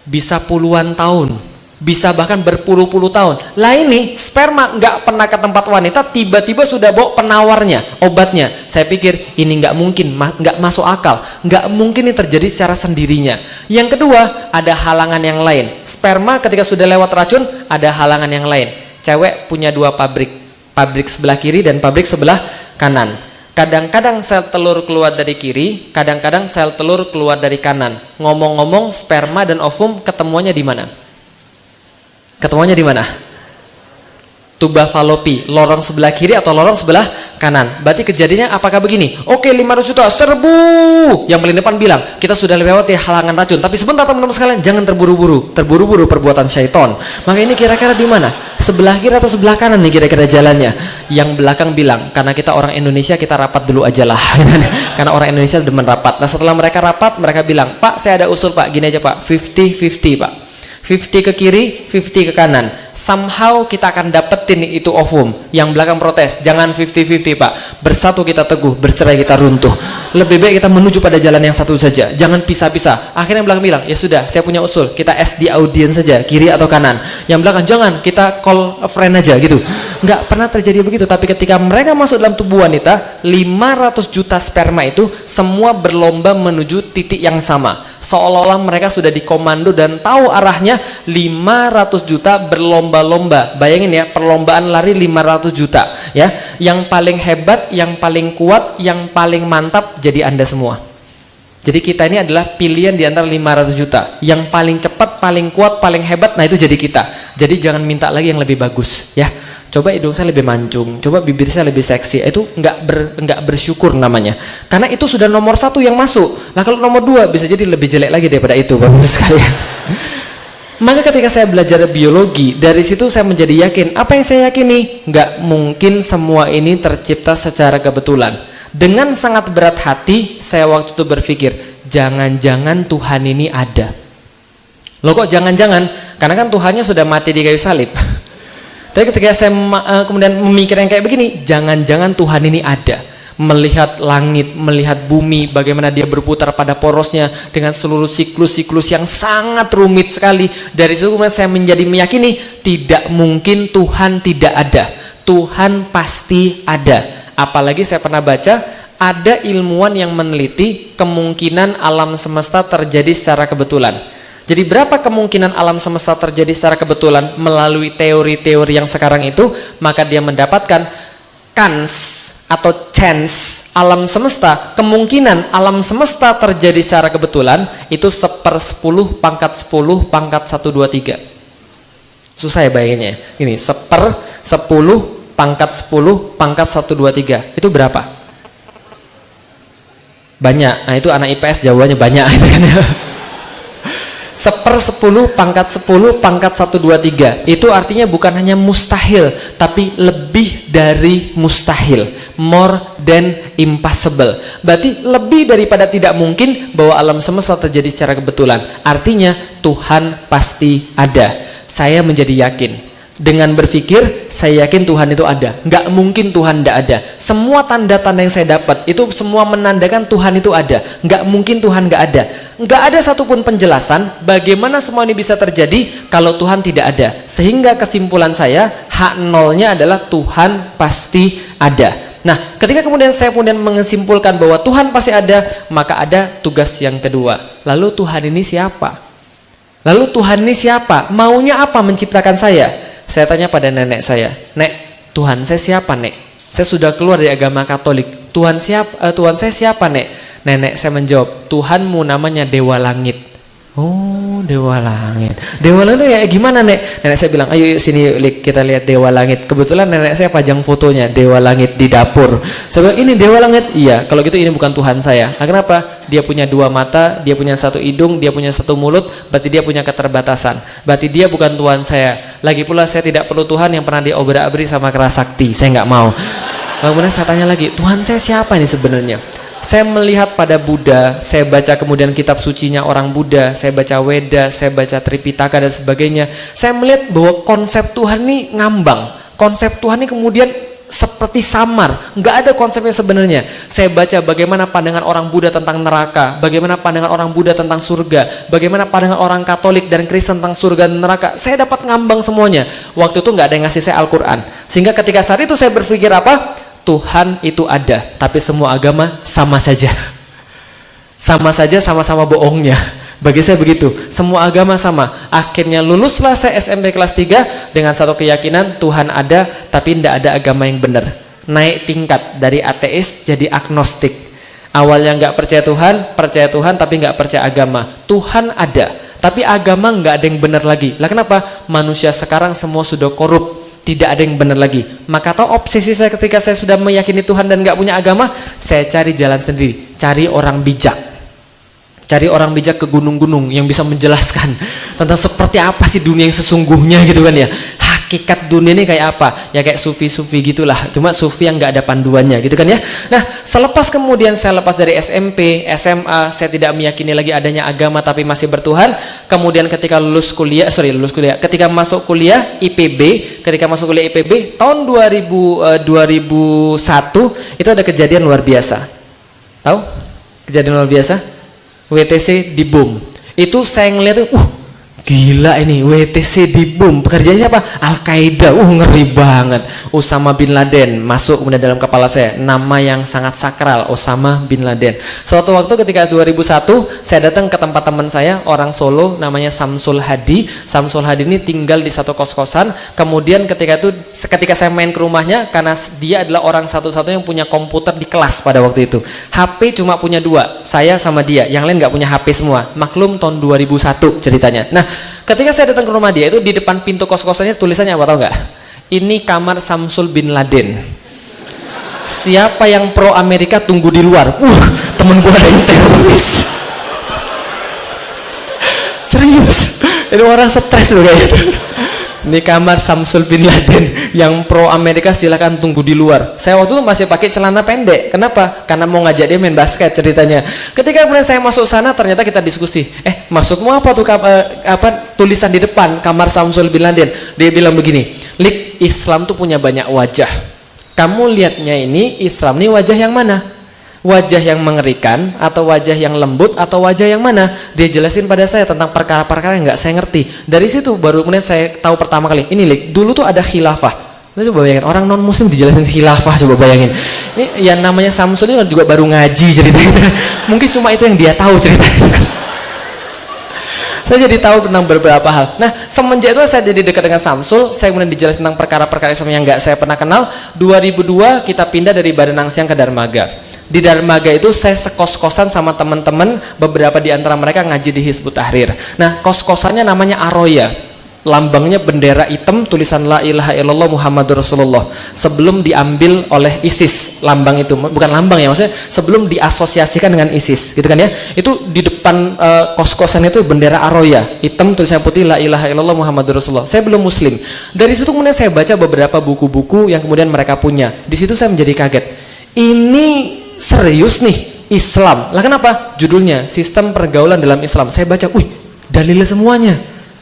Bisa puluhan tahun, bisa bahkan berpuluh-puluh tahun. Lah ini sperma nggak pernah ke tempat wanita, tiba-tiba sudah bawa penawarnya, obatnya. Saya pikir ini nggak mungkin, nggak masuk akal, nggak mungkin ini terjadi secara sendirinya. Yang kedua, ada halangan yang lain. Sperma ketika sudah lewat racun, ada halangan yang lain. Cewek punya 2 pabrik sebelah kiri dan pabrik sebelah kanan. Kadang-kadang sel telur keluar dari kiri, kadang-kadang sel telur keluar dari kanan. Ngomong-ngomong, sperma dan ovum ketemuannya di mana? Tuba falopi, lorong sebelah kiri atau lorong sebelah kanan. Berarti kejadiannya apakah begini? Oke, 500 juta, serbu. Yang paling depan bilang, kita sudah lewati halangan racun. Tapi sebentar teman-teman sekalian, jangan terburu-buru. Terburu-buru perbuatan syaiton. Maka ini kira-kira di mana? Sebelah kiri atau sebelah kanan nih kira-kira jalannya? Yang belakang bilang, karena kita orang Indonesia, kita rapat dulu aja lah. Karena orang Indonesia demen rapat. Nah setelah mereka rapat, mereka bilang, Pak saya ada usul Pak, gini aja Pak, 50-50 Pak. 50 ke kiri, 50 ke kanan. Somehow kita akan dapetin itu ovum. Yang belakang protes, jangan 50-50 Pak. Bersatu kita teguh, bercerai kita runtuh. Lebih baik kita menuju pada jalan yang satu saja. Jangan pisah-pisah. Akhirnya yang belakang bilang, ya sudah, saya punya usul. Kita SD audience saja, kiri atau kanan. Yang belakang, jangan, kita call a friend aja gitu. Nggak pernah terjadi begitu. Tapi ketika mereka masuk dalam tubuh wanita, 500 juta sperma itu semua berlomba menuju titik yang sama. Seolah-olah mereka sudah dikomando dan tahu arahnya. 500 juta berlomba-lomba. Bayangin ya, perlombaan lari 500 juta ya. Yang paling hebat, yang paling kuat, yang paling mantap jadi Anda semua. Jadi kita ini adalah pilihan di antara 500 juta. Yang paling cepat, paling kuat, paling hebat, nah itu jadi kita. Jadi jangan minta lagi yang lebih bagus ya. Coba hidung saya lebih mancung, coba bibir saya lebih seksi. Itu nggak bersyukur namanya. Karena itu sudah nomor 1 yang masuk. Nah kalau nomor 2 bisa jadi lebih jelek lagi daripada itu, Bapak Ibu sekalian. Maka ketika saya belajar biologi, dari situ saya menjadi yakin. Apa yang saya yakini? Nggak mungkin semua ini tercipta secara kebetulan. Dengan sangat berat hati, saya waktu itu berpikir, jangan-jangan Tuhan ini ada. Loh kok jangan-jangan? Karena kan Tuhannya sudah mati di kayu salib. Tapi ketika saya kemudian memikirkan kayak begini, jangan-jangan Tuhan ini ada. Melihat langit, melihat bumi, bagaimana dia berputar pada porosnya dengan seluruh siklus-siklus yang sangat rumit sekali. Dari situ kemudian saya menjadi meyakini tidak mungkin Tuhan tidak ada. Tuhan pasti ada. Apalagi saya pernah baca ada ilmuwan yang meneliti kemungkinan alam semesta terjadi secara kebetulan. Jadi berapa kemungkinan alam semesta terjadi secara kebetulan melalui teori-teori yang sekarang itu, maka dia mendapatkan kans atau chance alam semesta, kemungkinan alam semesta terjadi secara kebetulan itu 1/10 pangkat 10 pangkat 123. Susah ya bayanginnya. Ini 1/10 pangkat 10 pangkat 1, 2, 3. Itu berapa? Banyak. Nah itu anak IPS jawabannya banyak itu kan ya. 1/10 pangkat 10 pangkat 1, 2, 3. Itu artinya bukan hanya mustahil, tapi lebih dari mustahil. More than impossible. Berarti lebih daripada tidak mungkin bahwa alam semesta terjadi secara kebetulan. Artinya Tuhan pasti ada. Saya menjadi yakin. Dengan berpikir, saya yakin Tuhan itu ada. Nggak mungkin Tuhan tidak ada. Semua tanda-tanda yang saya dapat, itu semua menandakan Tuhan itu ada. Nggak mungkin Tuhan nggak ada. Nggak ada satupun penjelasan bagaimana semua ini bisa terjadi kalau Tuhan tidak ada. Sehingga kesimpulan saya, hak nolnya adalah Tuhan pasti ada. Nah, ketika kemudian saya menyimpulkan bahwa Tuhan pasti ada, maka ada tugas yang kedua. Lalu Tuhan ini siapa? Lalu Tuhan ini siapa? Maunya apa menciptakan saya? Saya tanya pada nenek saya, "Nek, Tuhan saya siapa, Nek? Saya sudah keluar dari agama Katolik. Tuhan saya siapa, Nek?" Nenek saya menjawab, "Tuhanmu namanya Dewa Langit." Oh, Dewa Langit. Dewa Langit itu ya gimana, Nek? Nenek saya bilang, "Ayo sini yuk, kita lihat Dewa Langit." Kebetulan nenek saya pajang fotonya Dewa Langit di dapur. Saya bilang, "Ini Dewa Langit?" "Iya." "Kalau gitu ini bukan Tuhan saya." "Nah, kenapa?" "Dia punya 2 mata, dia punya 1 hidung, dia punya 1 mulut, berarti dia punya keterbatasan. Berarti dia bukan Tuhan saya. Lagi pula saya tidak perlu Tuhan yang pernah diobrak-abrik sama Kerasakti. Saya nggak mau." Kemudian saya tanya lagi, "Tuhan saya siapa ini sebenarnya?" Saya melihat pada Buddha, saya baca kemudian kitab sucinya orang Buddha, saya baca Weda, saya baca Tripitaka dan sebagainya. Saya melihat bahwa konsep Tuhan ini ngambang. Konsep Tuhan ini kemudian seperti samar, nggak ada konsepnya sebenarnya. Saya baca bagaimana pandangan orang Buddha tentang neraka, bagaimana pandangan orang Buddha tentang surga, bagaimana pandangan orang Katolik dan Kristen tentang surga dan neraka. Saya dapat ngambang semuanya. Waktu itu nggak ada yang ngasih saya Al-Quran. Sehingga ketika saat itu saya berpikir apa? Tuhan itu ada, tapi semua agama sama saja. Sama saja, sama-sama bohongnya. Bagi saya begitu, semua agama sama. Akhirnya luluslah saya SMP kelas 3 dengan satu keyakinan Tuhan ada, tapi tidak ada agama yang benar. Naik tingkat dari ateis jadi agnostik. Awalnya nggak percaya Tuhan tapi nggak percaya agama. Tuhan ada, tapi agama nggak ada yang benar lagi. Lah kenapa? Manusia sekarang semua sudah korup. Tidak ada yang benar lagi. Maka tahu obsesi saya ketika saya sudah meyakini Tuhan dan nggak punya agama, saya cari jalan sendiri, cari orang bijak. Cari orang bijak ke gunung-gunung yang bisa menjelaskan tentang seperti apa sih dunia yang sesungguhnya gitu kan ya. Hakikat dunia ini kayak apa? Ya kayak sufi-sufi gitulah. Cuma sufi yang nggak ada panduannya gitu kan ya. Nah, selepas kemudian saya lepas dari SMP, SMA, saya tidak meyakini lagi adanya agama tapi masih bertuhan. Kemudian ketika ketika masuk kuliah IPB, tahun 2001 itu ada kejadian luar biasa. Tahu? Kejadian luar biasa? WTC dibom. Itu saya ngeliat, gila ini WTC dibom. Pekerjaannya apa? Al-Qaeda. Ngeri banget. Osama bin Laden masuk kemudian dalam kepala saya. Nama yang sangat sakral, Osama bin Laden. Suatu waktu ketika 2001, saya datang ke tempat teman saya, orang Solo, namanya Samsul Hadi. Samsul Hadi ini tinggal di satu kos-kosan. Kemudian ketika saya main ke rumahnya, karena dia adalah orang satu-satunya yang punya komputer di kelas pada waktu itu. HP cuma punya 2, saya sama dia. Yang lain nggak punya HP semua. Maklum tahun 2001 ceritanya. Nah, ketika saya datang ke rumah dia, itu di depan pintu kos-kosannya tulisannya apa, tahu nggak? Ini kamar Samsul bin Laden. Siapa yang pro Amerika tunggu di luar. Temen gua ada yang teroris. Serius, ini orang stres loh kayak gitu. Ini kamar Samsul bin Laden, yang pro Amerika silakan tunggu di luar. Saya waktu itu masih pakai celana pendek. Kenapa? Karena mau ngajak dia main basket ceritanya. Ketika kemudian saya masuk sana, ternyata kita diskusi. Maksudmu apa tuh tulisan di depan kamar Samsul bin Laden? Dia bilang begini, "Lik, Islam tuh punya banyak wajah. Kamu lihatnya ini Islam ini wajah yang mana? Wajah yang mengerikan atau wajah yang lembut atau wajah yang mana?" Dia jelasin pada saya tentang perkara-perkara yang nggak saya ngerti. Dari situ baru kemudian saya tahu pertama kali, ini Lik, dulu tuh ada khilafah. Coba bayangin, orang non muslim dijelasin khilafah, coba bayangin. Ini yang namanya Samsul ini juga baru ngaji cerita-cerita. Mungkin cuma itu yang dia tahu cerita-cerita. Saya jadi tahu tentang beberapa hal. Nah, semenjak itu saya jadi dekat dengan Samsul. Saya kemudian dijelasin tentang perkara-perkara Islam yang nggak saya pernah kenal. 2002 kita pindah dari Baranang Siang ke Darmaga. Di Darmaga itu saya sekos-kosan sama teman-teman, beberapa di antara mereka ngaji di Hizbut Tahrir. Nah, kos-kosannya namanya Aroya. lambangnya bendera hitam tulisan la ilaha illallah Muhammadur Rasulullah sebelum diambil oleh ISIS. Lambang itu bukan lambang ya, maksudnya sebelum diasosiasikan dengan ISIS gitu kan ya. Itu di depan kos-kosan itu bendera Aroya hitam tulisan putih la ilaha illallah Muhammadur Rasulullah. Saya belum muslim. Dari situ kemudian saya baca beberapa buku-buku yang kemudian mereka punya. Di situ saya menjadi kaget. Ini serius nih Islam. Lah kenapa? Judulnya Sistem Pergaulan dalam Islam. Saya baca, wih, dalilnya semuanya.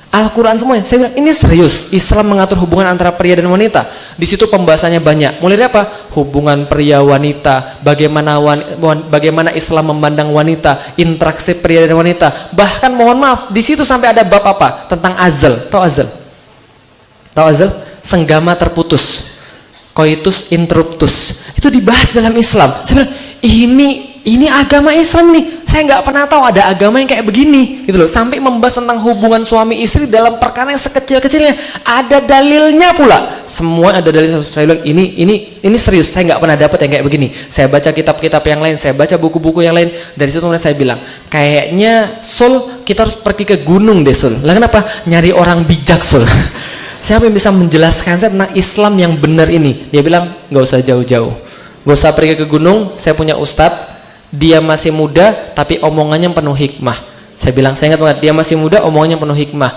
Al-Quran semuanya. Saya bilang, ini serius. Islam mengatur hubungan antara pria dan wanita. Di situ pembahasannya banyak. Mulai dari apa? Hubungan pria wanita, bagaimana Islam memandang wanita, interaksi pria dan wanita. Bahkan mohon maaf, di situ sampai ada bab apa? Tentang azal. Tahu azal? Tahu azal? Senggama terputus. Coitus interruptus. Itu dibahas dalam Islam. Saya bilang, ini agama Islam nih. Saya nggak pernah tahu ada agama yang kayak begini, gitu loh. Sampai membahas tentang hubungan suami istri dalam perkara yang sekecil-kecilnya. Ada dalilnya pula. Semua ada dalil. Saya bilang ini serius. Saya nggak pernah dapat yang kayak begini. Saya baca kitab-kitab yang lain, saya baca buku-buku yang lain. Dari situ kemudian saya bilang, kayaknya Sul, kita harus pergi ke gunung deh Sul. Lah kenapa? Nyari orang bijak Sul. Siapa yang bisa menjelaskan saya tentang Islam yang benar ini? Dia bilang, nggak usah jauh-jauh, nggak usah pergi ke gunung. Saya punya ustadz. Dia masih muda tapi omongannya penuh hikmah. Saya bilang, saya ingat banget, dia masih muda omongannya penuh hikmah.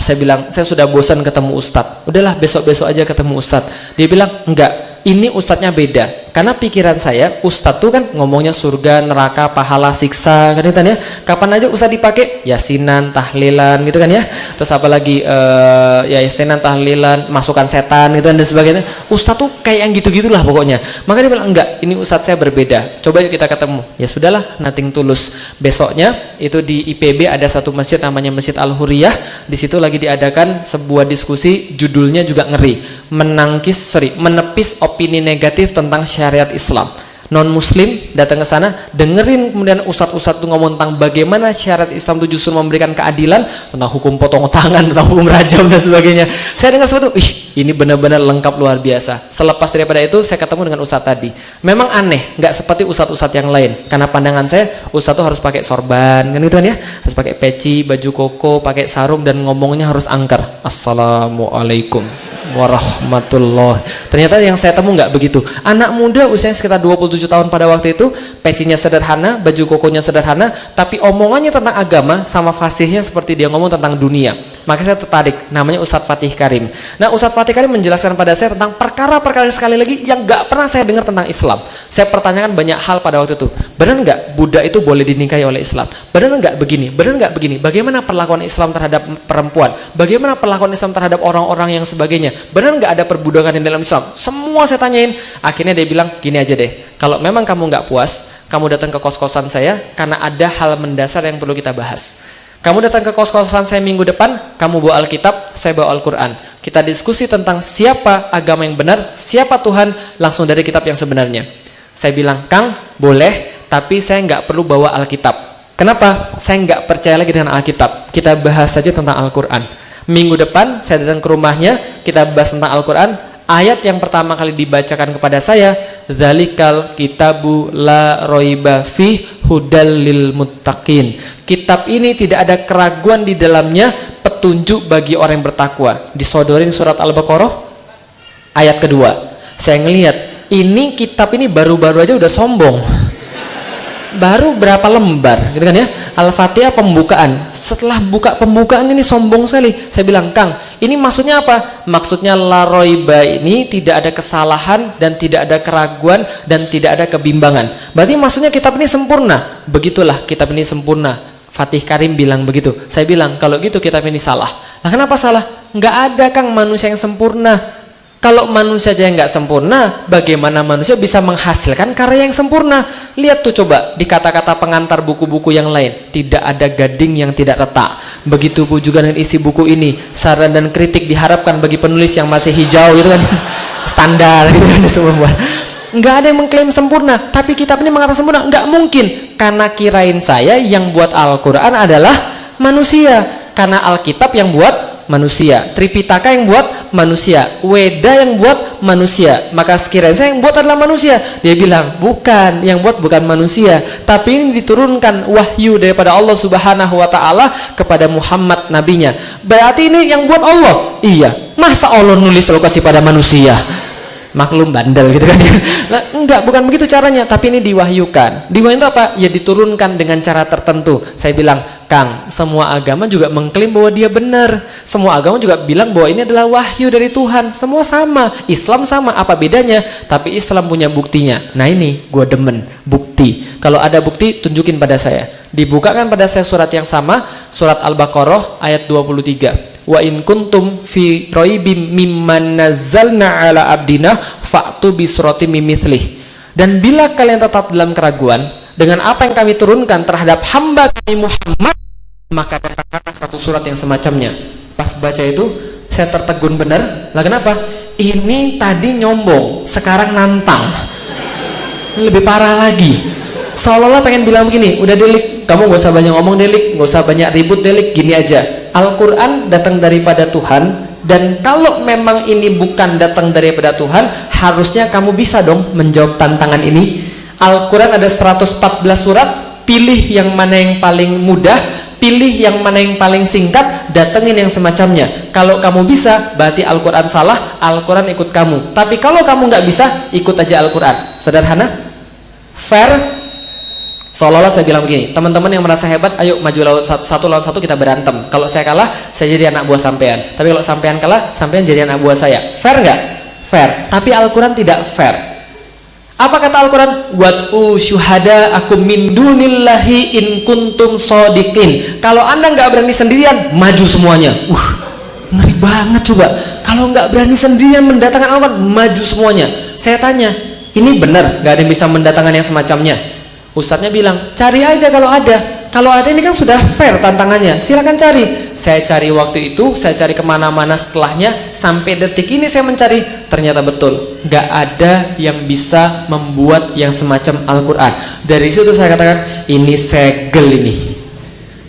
Saya bilang, saya sudah bosan ketemu ustadz. Udahlah besok-besok aja ketemu ustadz. Dia bilang, enggak, ini ustadznya beda. Karena pikiran saya, ustadz tuh kan ngomongnya surga, neraka, pahala, siksa, kan itu kan ya. Kapan aja ustadz dipakai? Yasinan, tahlilan, gitu kan ya. Terus apa lagi? Yasinan, tahlilan, masukan setan, gitu kan dan sebagainya. Ustadz tuh kayak yang gitu-gitulah pokoknya. Maka dia bilang, enggak, ini ustadz saya berbeda. Coba yuk kita ketemu. Ya sudahlah, nothing tulus. Besoknya itu di IPB ada satu masjid namanya Masjid Al-Huriyah. Di situ lagi diadakan sebuah diskusi, judulnya juga ngeri. Menepis opini negatif tentang syariat Islam. Non muslim datang ke sana, dengerin kemudian ustadz-ustadz tuh ngomong tentang bagaimana syariat Islam itu justru memberikan keadilan, tentang hukum potong tangan, tentang hukum rajam dan sebagainya. Saya dengar sesuatu, ini benar-benar lengkap luar biasa. Selepas daripada itu saya ketemu dengan ustadz tadi. Memang aneh, nggak seperti ustadz-ustadz yang lain. Karena pandangan saya, ustadz tuh harus pakai sorban, kan gitu kan ya, harus pakai peci, baju koko, pakai sarung dan ngomongnya harus angker. Assalamualaikum warahmatullah. Ternyata yang saya temu nggak begitu. Anak muda usianya sekitar 27 tahun pada waktu itu, pecinya sederhana, baju kokonya sederhana, tapi omongannya tentang agama sama fasihnya seperti dia ngomong tentang dunia. Maka saya tertarik. Namanya Ustadz Fatih Karim. Nah, Ustadz Fatih Karim menjelaskan pada saya tentang perkara-perkara sekali lagi yang nggak pernah saya dengar tentang Islam. Saya pertanyakan banyak hal pada waktu itu. Benar nggak Buddha itu boleh dinikahi oleh Islam? Benar nggak begini? Benar nggak begini? Bagaimana perlakuan Islam terhadap perempuan? Bagaimana perlakuan Islam terhadap orang-orang yang sebagainya? Benar nggak ada perbudakan di dalam Islam? Semua saya tanyain. Akhirnya dia bilang, gini aja deh, kalau memang kamu nggak puas, kamu datang ke kos-kosan saya karena ada hal mendasar yang perlu kita bahas. Kamu datang ke kos-kosan saya minggu depan, kamu bawa Alkitab, saya bawa Al-Quran. Kita diskusi tentang siapa agama yang benar, siapa Tuhan, langsung dari kitab yang sebenarnya. Saya bilang, Kang, boleh, tapi saya nggak perlu bawa Alkitab. Kenapa? Saya nggak percaya lagi dengan Alkitab. Kita bahas saja tentang Al-Quran. Minggu depan, saya datang ke rumahnya, kita bahas tentang Al-Quran. Ayat yang pertama kali dibacakan kepada saya, Zalikal kitabu la roiba fi hudal lil muttaqin. Kitab ini tidak ada keraguan di dalamnya, petunjuk bagi orang yang bertakwa. Disodorin surat Al-Baqarah ayat kedua. Saya ngelihat ini kitab ini baru-baru aja udah sombong. Baru berapa lembar gitu kan ya, Al-Fatihah pembukaan. Setelah buka pembukaan ini sombong sekali. Saya bilang, Kang, ini maksudnya apa? Maksudnya la roiba ini tidak ada kesalahan dan tidak ada keraguan dan tidak ada kebimbangan. Berarti maksudnya kitab ini sempurna. Begitulah kitab ini sempurna. Fatih Karim bilang begitu. Saya bilang, kalau gitu kitab ini salah. Nah, kenapa salah? Nggak ada, Kang, manusia yang sempurna. Kalau manusia aja yang nggak sempurna, bagaimana manusia bisa menghasilkan karya yang sempurna? Lihat tuh coba di kata-kata pengantar buku-buku yang lain, tidak ada gading yang tidak retak. Begitu pun juga dengan isi buku ini, saran dan kritik diharapkan bagi penulis yang masih hijau, gitu kan, standar, gitu kan semua. Nggak ada yang mengklaim sempurna, tapi kitab ini mengatakan sempurna, nggak mungkin. Karena kirain saya yang buat Al-Quran adalah manusia, karena Alkitab yang buat manusia, Tripitaka yang buat manusia, Weda yang buat manusia, maka sekiranya yang buat adalah manusia. Dia bilang bukan, yang buat bukan manusia, tapi ini diturunkan wahyu daripada Allah Subhanahu wa taala kepada Muhammad nabinya. Berarti ini yang buat Allah. Iya, masa Allah nulis lokasi pada manusia? Maklum bandel gitu kan ya. Nah, enggak, bukan begitu caranya, tapi ini diwahyukan. Diwahyukan itu apa? Ya diturunkan dengan cara tertentu. Saya bilang, Kang, semua agama juga mengklaim bahwa dia benar. Semua agama juga bilang bahwa ini adalah wahyu dari Tuhan. Semua sama, Islam sama, apa bedanya? Tapi Islam punya buktinya. Nah ini, gue demen, bukti. Kalau ada bukti, tunjukin pada saya. Dibukakan pada saya surat yang sama, surat Al-Baqarah ayat 23. Wa in kuntum fi raibim mimman nazzalna ala abdina fa'tu bi suratim mimithlihi. Dan bila kalian tetap dalam keraguan dengan apa yang kami turunkan terhadap hamba kami Muhammad, maka katakanlah satu surat yang semacamnya. Pas baca itu saya tertegun benar. Lah kenapa? Ini tadi nyombong, sekarang nantang. Ini lebih parah lagi. Seolah-olah pengen bilang begini, udah Delik, kamu gak usah banyak ngomong Delik, gak usah banyak ribut Delik, gini aja. Al-Quran datang daripada Tuhan, dan kalau memang ini bukan datang daripada Tuhan, harusnya kamu bisa dong menjawab tantangan ini. Al-Quran ada 114 surat, pilih yang mana yang paling mudah, pilih yang mana yang paling singkat, datengin yang semacamnya. Kalau kamu bisa, berarti Al-Quran salah, Al-Quran ikut kamu. Tapi kalau kamu nggak bisa, ikut aja Al-Quran. Sederhana? Fair? Seolah-olah saya bilang begini, teman-teman yang merasa hebat, ayo maju lawan satu lawan satu, kita berantem. Kalau saya kalah, saya jadi anak buah sampean. Tapi kalau sampean kalah, sampean jadi anak buah saya. Fair nggak? Fair. Tapi Al-Quran tidak fair. Apa kata Al-Quran? Wad'u syuhada akum min dunillahi in kuntum shodiqin. Kalau anda nggak berani sendirian, maju semuanya. Ngeri banget coba. Kalau nggak berani sendirian mendatangkan Al-Quran, maju semuanya. Saya tanya, ini benar nggak ada yang bisa mendatangkan yang semacamnya? Ustadznya bilang, cari aja kalau ada. Kalau ada ini kan sudah fair tantangannya, silakan cari. Saya cari waktu itu, saya cari kemana-mana setelahnya, sampai detik ini saya mencari, ternyata betul, nggak ada yang bisa membuat yang semacam Al-Quran. Dari situ saya katakan, ini segel ini.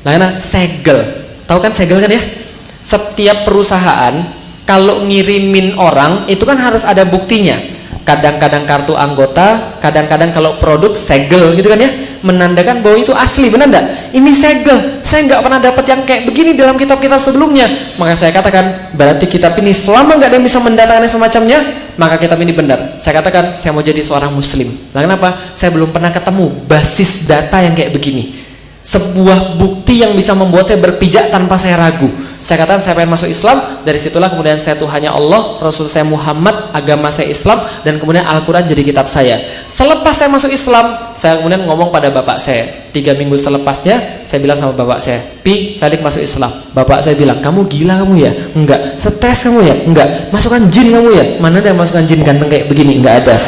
Nah, segel. Tahu kan segel kan ya? Setiap perusahaan kalau ngirimin orang itu kan harus ada buktinya. Kadang-kadang kartu anggota, kadang-kadang kalau produk segel gitu kan ya, menandakan bahwa itu asli, benar enggak? Ini segel, saya nggak pernah dapat yang kayak begini dalam kitab-kitab sebelumnya. Maka saya katakan, berarti kitab ini selama nggak ada yang bisa mendatangkan semacamnya, maka kitab ini benar. Saya katakan, saya mau jadi seorang muslim. Nah, kenapa? Saya belum pernah ketemu basis data yang kayak begini, sebuah bukti yang bisa membuat saya berpijak tanpa saya ragu. Saya katakan saya pengen masuk Islam, dari situlah kemudian saya Tuhannya Allah, Rasul saya Muhammad, agama saya Islam, dan kemudian Al-Quran jadi kitab saya. Selepas saya masuk Islam, saya kemudian ngomong pada bapak saya. 3 minggu selepasnya, saya bilang sama bapak saya, Pi, Felix masuk Islam. Bapak saya bilang, kamu gila kamu ya? Enggak. Stres kamu ya? Enggak. Masukkan jin kamu ya? Mana ada yang masukkan jin ganteng kayak begini? Enggak ada.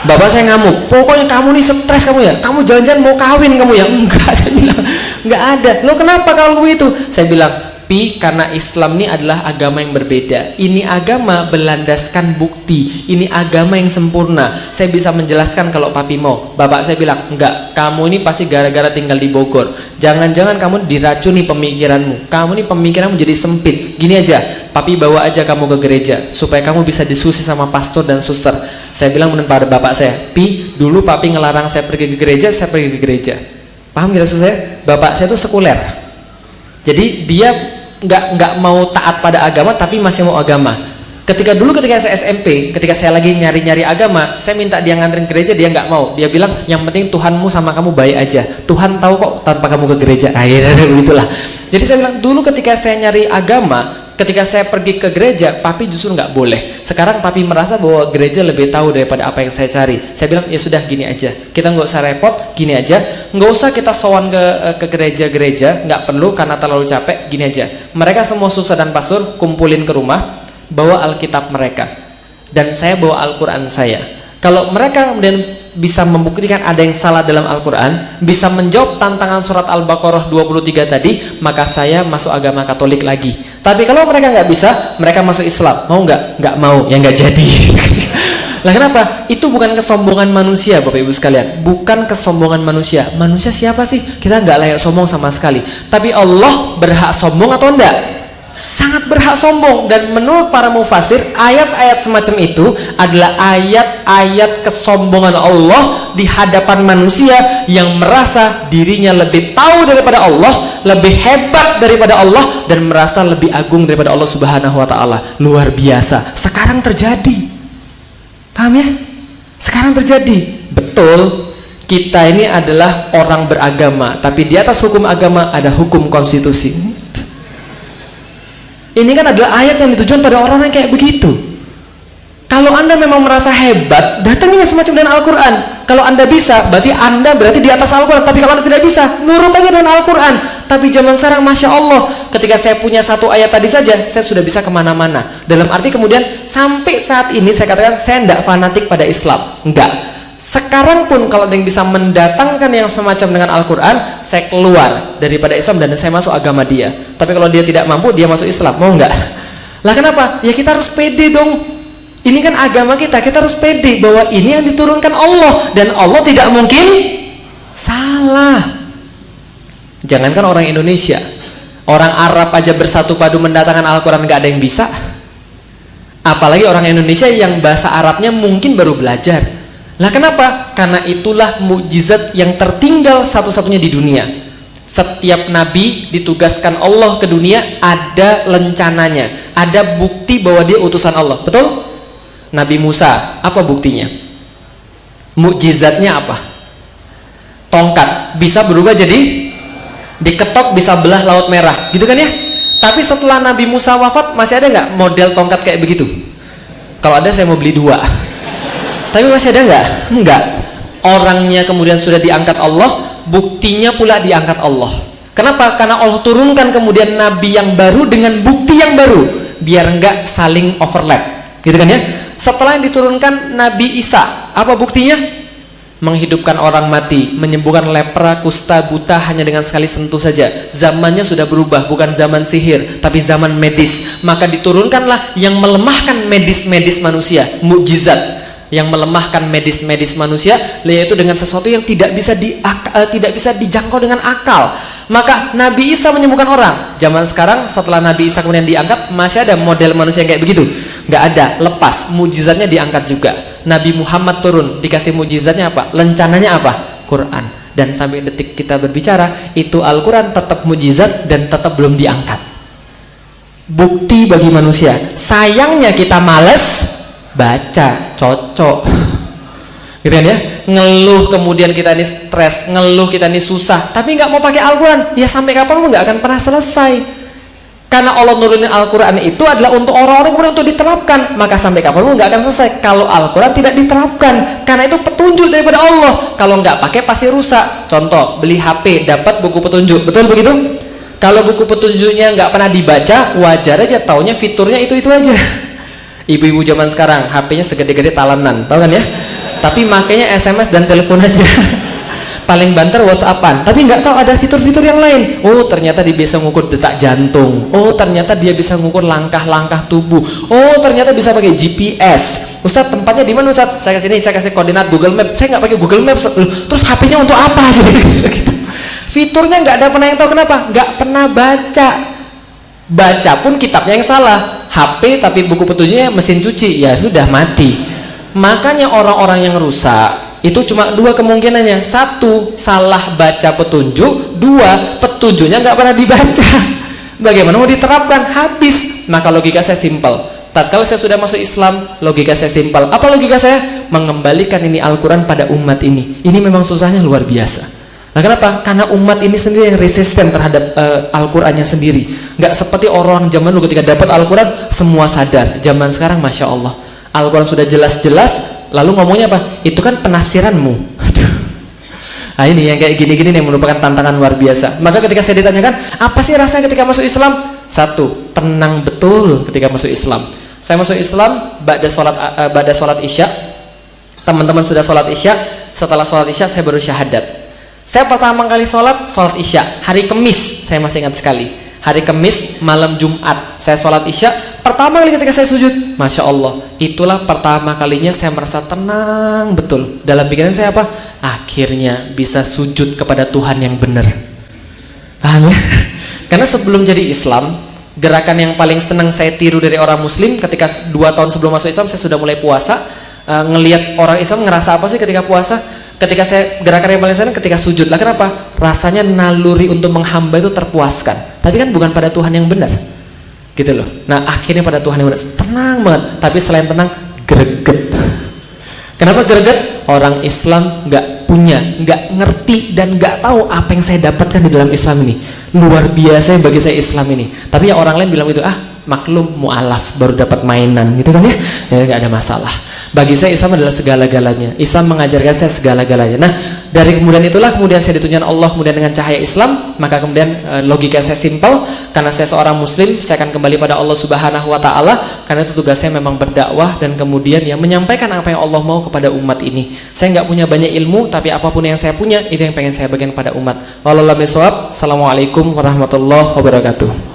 Bapak saya ngamuk, pokoknya kamu nih stres kamu ya, kamu jangan-jangan mau kawin kamu ya? Enggak, saya bilang, enggak ada. Lo kenapa kalau begitu? Saya bilang, Pi, karena Islam ini adalah agama yang berbeda. Ini agama berlandaskan bukti, ini agama yang sempurna. Saya bisa menjelaskan kalau papi mau. Bapak saya bilang, enggak, kamu ini pasti gara-gara tinggal di Bogor. Jangan-jangan kamu diracuni pemikiranmu, kamu ini pemikiranmu jadi sempit. Gini aja, papi bawa aja kamu ke gereja supaya kamu bisa disusi sama pastor dan suster. Saya bilang pada bapak saya, Pi, dulu papi ngelarang saya pergi ke gereja, saya pergi ke gereja. Paham gak maksud saya? Bapak saya itu sekuler, jadi dia nggak mau taat pada agama tapi masih mau agama. Ketika saya SMP, ketika saya lagi nyari-nyari agama, saya minta dia nganterin gereja, dia nggak mau. Dia bilang, yang penting Tuhanmu sama kamu baik aja, Tuhan tahu kok tanpa kamu ke gereja. Akhirnya begitulah. Jadi saya bilang, dulu ketika saya nyari agama, ketika saya pergi ke gereja, papi justru nggak boleh. Sekarang papi merasa bahwa gereja lebih tahu daripada apa yang saya cari. Saya bilang, ya sudah, gini aja, kita nggak usah repot, gini aja, nggak usah kita sowan ke gereja-gereja, nggak perlu karena terlalu capek. Gini aja, mereka semua susah dan pastor kumpulin ke rumah, bawa Alkitab mereka, dan saya bawa Al-Quran saya. Kalau mereka kemudian bisa membuktikan ada yang salah dalam Al-Quran, bisa menjawab tantangan surat Al-Baqarah 23 tadi, maka saya masuk agama Katolik lagi. Tapi kalau mereka nggak bisa, mereka masuk Islam. Mau nggak? Nggak mau, ya nggak jadi. Lah kenapa? Itu bukan kesombongan manusia, Bapak Ibu sekalian. Bukan kesombongan manusia. Manusia siapa sih? Kita nggak layak sombong sama sekali. Tapi Allah berhak sombong atau enggak? sangat berhak sombong. Dan menurut para mufasir, ayat-ayat semacam itu adalah ayat-ayat kesombongan Allah di hadapan manusia yang merasa dirinya lebih tahu daripada Allah, lebih hebat daripada Allah, dan merasa lebih agung daripada Allah Subhanahu wa ta'ala. Luar biasa. Sekarang terjadi. Paham ya? Sekarang terjadi. Betul, kita ini adalah orang beragama, tapi di atas hukum agama ada hukum konstitusi. Ini kan adalah ayat yang ditujukan pada orang-orang kayak begitu. Kalau Anda memang merasa hebat, datanginya semacam dengan Al-Quran. Kalau Anda bisa, berarti di atas Al-Quran. Tapi kalau Anda tidak bisa, nurut aja dengan Al-Quran. Tapi zaman sekarang, Masya Allah, ketika saya punya satu ayat tadi saja, saya sudah bisa kemana-mana. Dalam arti kemudian, sampai saat ini saya katakan, saya tidak fanatik pada Islam. Enggak. Sekarang pun kalau ada yang bisa mendatangkan yang semacam dengan Al-Quran, saya keluar daripada Islam dan saya masuk agama dia. Tapi kalau dia tidak mampu, dia masuk Islam. Mau nggak? Lah kenapa? Ya kita harus pede dong. Ini kan agama kita harus pede bahwa ini yang diturunkan Allah, dan Allah tidak mungkin salah. Jangankan orang Indonesia, orang Arab aja bersatu padu mendatangkan Al-Quran nggak ada yang bisa. Apalagi orang Indonesia yang bahasa Arabnya mungkin baru belajar. Lah kenapa? Karena itulah mukjizat yang tertinggal satu-satunya di dunia. Setiap nabi ditugaskan Allah ke dunia ada lencananya, ada bukti bahwa dia utusan Allah. Betul? Nabi Musa, apa buktinya? Mukjizatnya apa? Tongkat bisa berubah jadi diketok bisa belah Laut Merah, gitu kan ya? Tapi setelah Nabi Musa wafat, masih ada nggak model tongkat kayak begitu? Kalau ada, saya mau beli 2. Tapi masih ada nggak? Enggak. Orangnya kemudian sudah diangkat Allah, buktinya pula diangkat Allah. Kenapa? Karena Allah turunkan kemudian nabi yang baru dengan bukti yang baru, biar enggak saling overlap, gitu kan ya? Setelah yang diturunkan Nabi Isa, apa buktinya? Menghidupkan orang mati, menyembuhkan lepra, kusta, buta hanya dengan sekali sentuh saja. Zamannya sudah berubah, bukan zaman sihir, tapi zaman medis. Maka diturunkanlah yang melemahkan medis-medis manusia, mukjizat yang melemahkan medis-medis manusia, yaitu dengan sesuatu yang tidak bisa dijangkau dengan akal. Maka Nabi Isa menyembuhkan orang. Zaman sekarang setelah Nabi Isa kemudian diangkat, masih ada model manusia yang kayak begitu? Nggak ada, lepas. Mukjizatnya diangkat juga. Nabi Muhammad turun, dikasih mukjizatnya apa? Lencananya apa? Quran. Dan sampai detik kita berbicara, itu Al-Quran tetap mukjizat dan tetap belum diangkat. Bukti bagi manusia. Sayangnya kita males baca, cocok, gitu kan ya? Ngeluh kemudian kita ini stres, ngeluh kita ini susah, tapi nggak mau pakai Al-Quran. Ya sampai kapan pun nggak akan pernah selesai. Karena Allah nurunin Al-Quran itu adalah untuk orang-orang kemudian untuk diterapkan. Maka sampai kapan pun nggak akan selesai kalau Al-Quran tidak diterapkan. Karena itu petunjuk daripada Allah. Kalau nggak pakai pasti rusak. Contoh, beli HP dapat buku petunjuk, betul begitu? Kalau buku petunjuknya nggak pernah dibaca, wajar aja taunya fiturnya itu aja. Ibu-ibu zaman sekarang HP-nya segede-gede talenan, tahu kan ya? Tapi makanya SMS dan telepon aja. Paling banter WhatsAppan, tapi nggak tahu ada fitur-fitur yang lain. Oh ternyata dia bisa ngukur detak jantung. Oh ternyata dia bisa ngukur langkah-langkah tubuh. Oh ternyata bisa pakai GPS. Ustadz tempatnya di mana Ustadz? Saya kasih koordinat Google Map. Saya nggak pakai Google Maps. Terus HP-nya untuk apa? Gitu. Fiturnya nggak ada pernah yang tahu. Kenapa? Nggak pernah baca. Baca pun kitabnya yang salah. HP tapi buku petunjuknya mesin cuci, ya sudah mati. Makanya orang-orang yang rusak itu cuma 2 kemungkinannya. 1, salah baca petunjuk. 2, petunjuknya nggak pernah dibaca. Bagaimana mau diterapkan? Habis. Maka logika saya simpel. Tatkala saya sudah masuk Islam, logika saya simpel. Apa logika saya? Mengembalikan ini Al-Quran pada umat ini. Ini memang susahnya luar biasa. Nah kenapa? Karena umat ini sendiri yang resisten terhadap Al-Qurannya sendiri. Nggak seperti orang zaman dulu ketika dapat Al-Quran semua sadar. Zaman sekarang Masya Allah, Al-Quran sudah jelas-jelas, lalu ngomongnya apa? Itu kan penafsiranmu. Aduh. Nah ini yang kayak gini-gini yang merupakan tantangan luar biasa. Maka ketika saya ditanyakan, apa sih rasanya ketika masuk Islam? 1, tenang betul ketika masuk Islam. Saya masuk Islam ba'da sholat Isya. Teman-teman sudah sholat Isya. Setelah sholat Isya saya baru syahadat. Saya pertama kali sholat Isya hari Kamis, saya masih ingat sekali. Hari Kamis malam Jumat saya sholat Isya. Pertama kali ketika saya sujud, Masya Allah, itulah pertama kalinya saya merasa tenang betul. Dalam pikiran saya apa? Akhirnya bisa sujud kepada Tuhan yang benar. Paham ya? Karena sebelum jadi Islam, Gerakan yang paling senang saya tiru dari orang muslim, ketika 2 tahun sebelum masuk Islam saya sudah mulai puasa. Ngelihat orang Islam ngerasa apa sih ketika puasa? Ketika saya, gerakan yang paling senang ketika sujud. Lah kenapa? Rasanya naluri untuk menghamba itu terpuaskan. Tapi kan bukan pada Tuhan yang benar, gitu loh. Nah akhirnya pada Tuhan yang benar, tenang banget. Tapi selain tenang, greget. Kenapa greget? Orang Islam nggak ngerti dan nggak tahu apa yang saya dapatkan di dalam Islam ini. Luar biasa bagi saya Islam ini. Tapi ya orang lain bilang itu, maklum mu'alaf baru dapat mainan gitu kan ya nggak ada masalah. Bagi saya Islam adalah segala-galanya. Islam mengajarkan saya segala-galanya. Nah dari kemudian itulah kemudian saya ditunjukkan Allah kemudian dengan cahaya Islam. Maka kemudian logika saya simpel, karena saya seorang muslim, saya akan kembali pada Allah Subhanahu wa taala, karena itu tugas saya memang berdakwah dan kemudian ya menyampaikan apa yang Allah mau kepada umat ini. Saya nggak punya banyak ilmu, tapi apapun yang saya punya itu yang pengen saya bagikan pada umat. Wallahu a'lam bishawab. Assalamualaikum warahmatullahi wabarakatuh.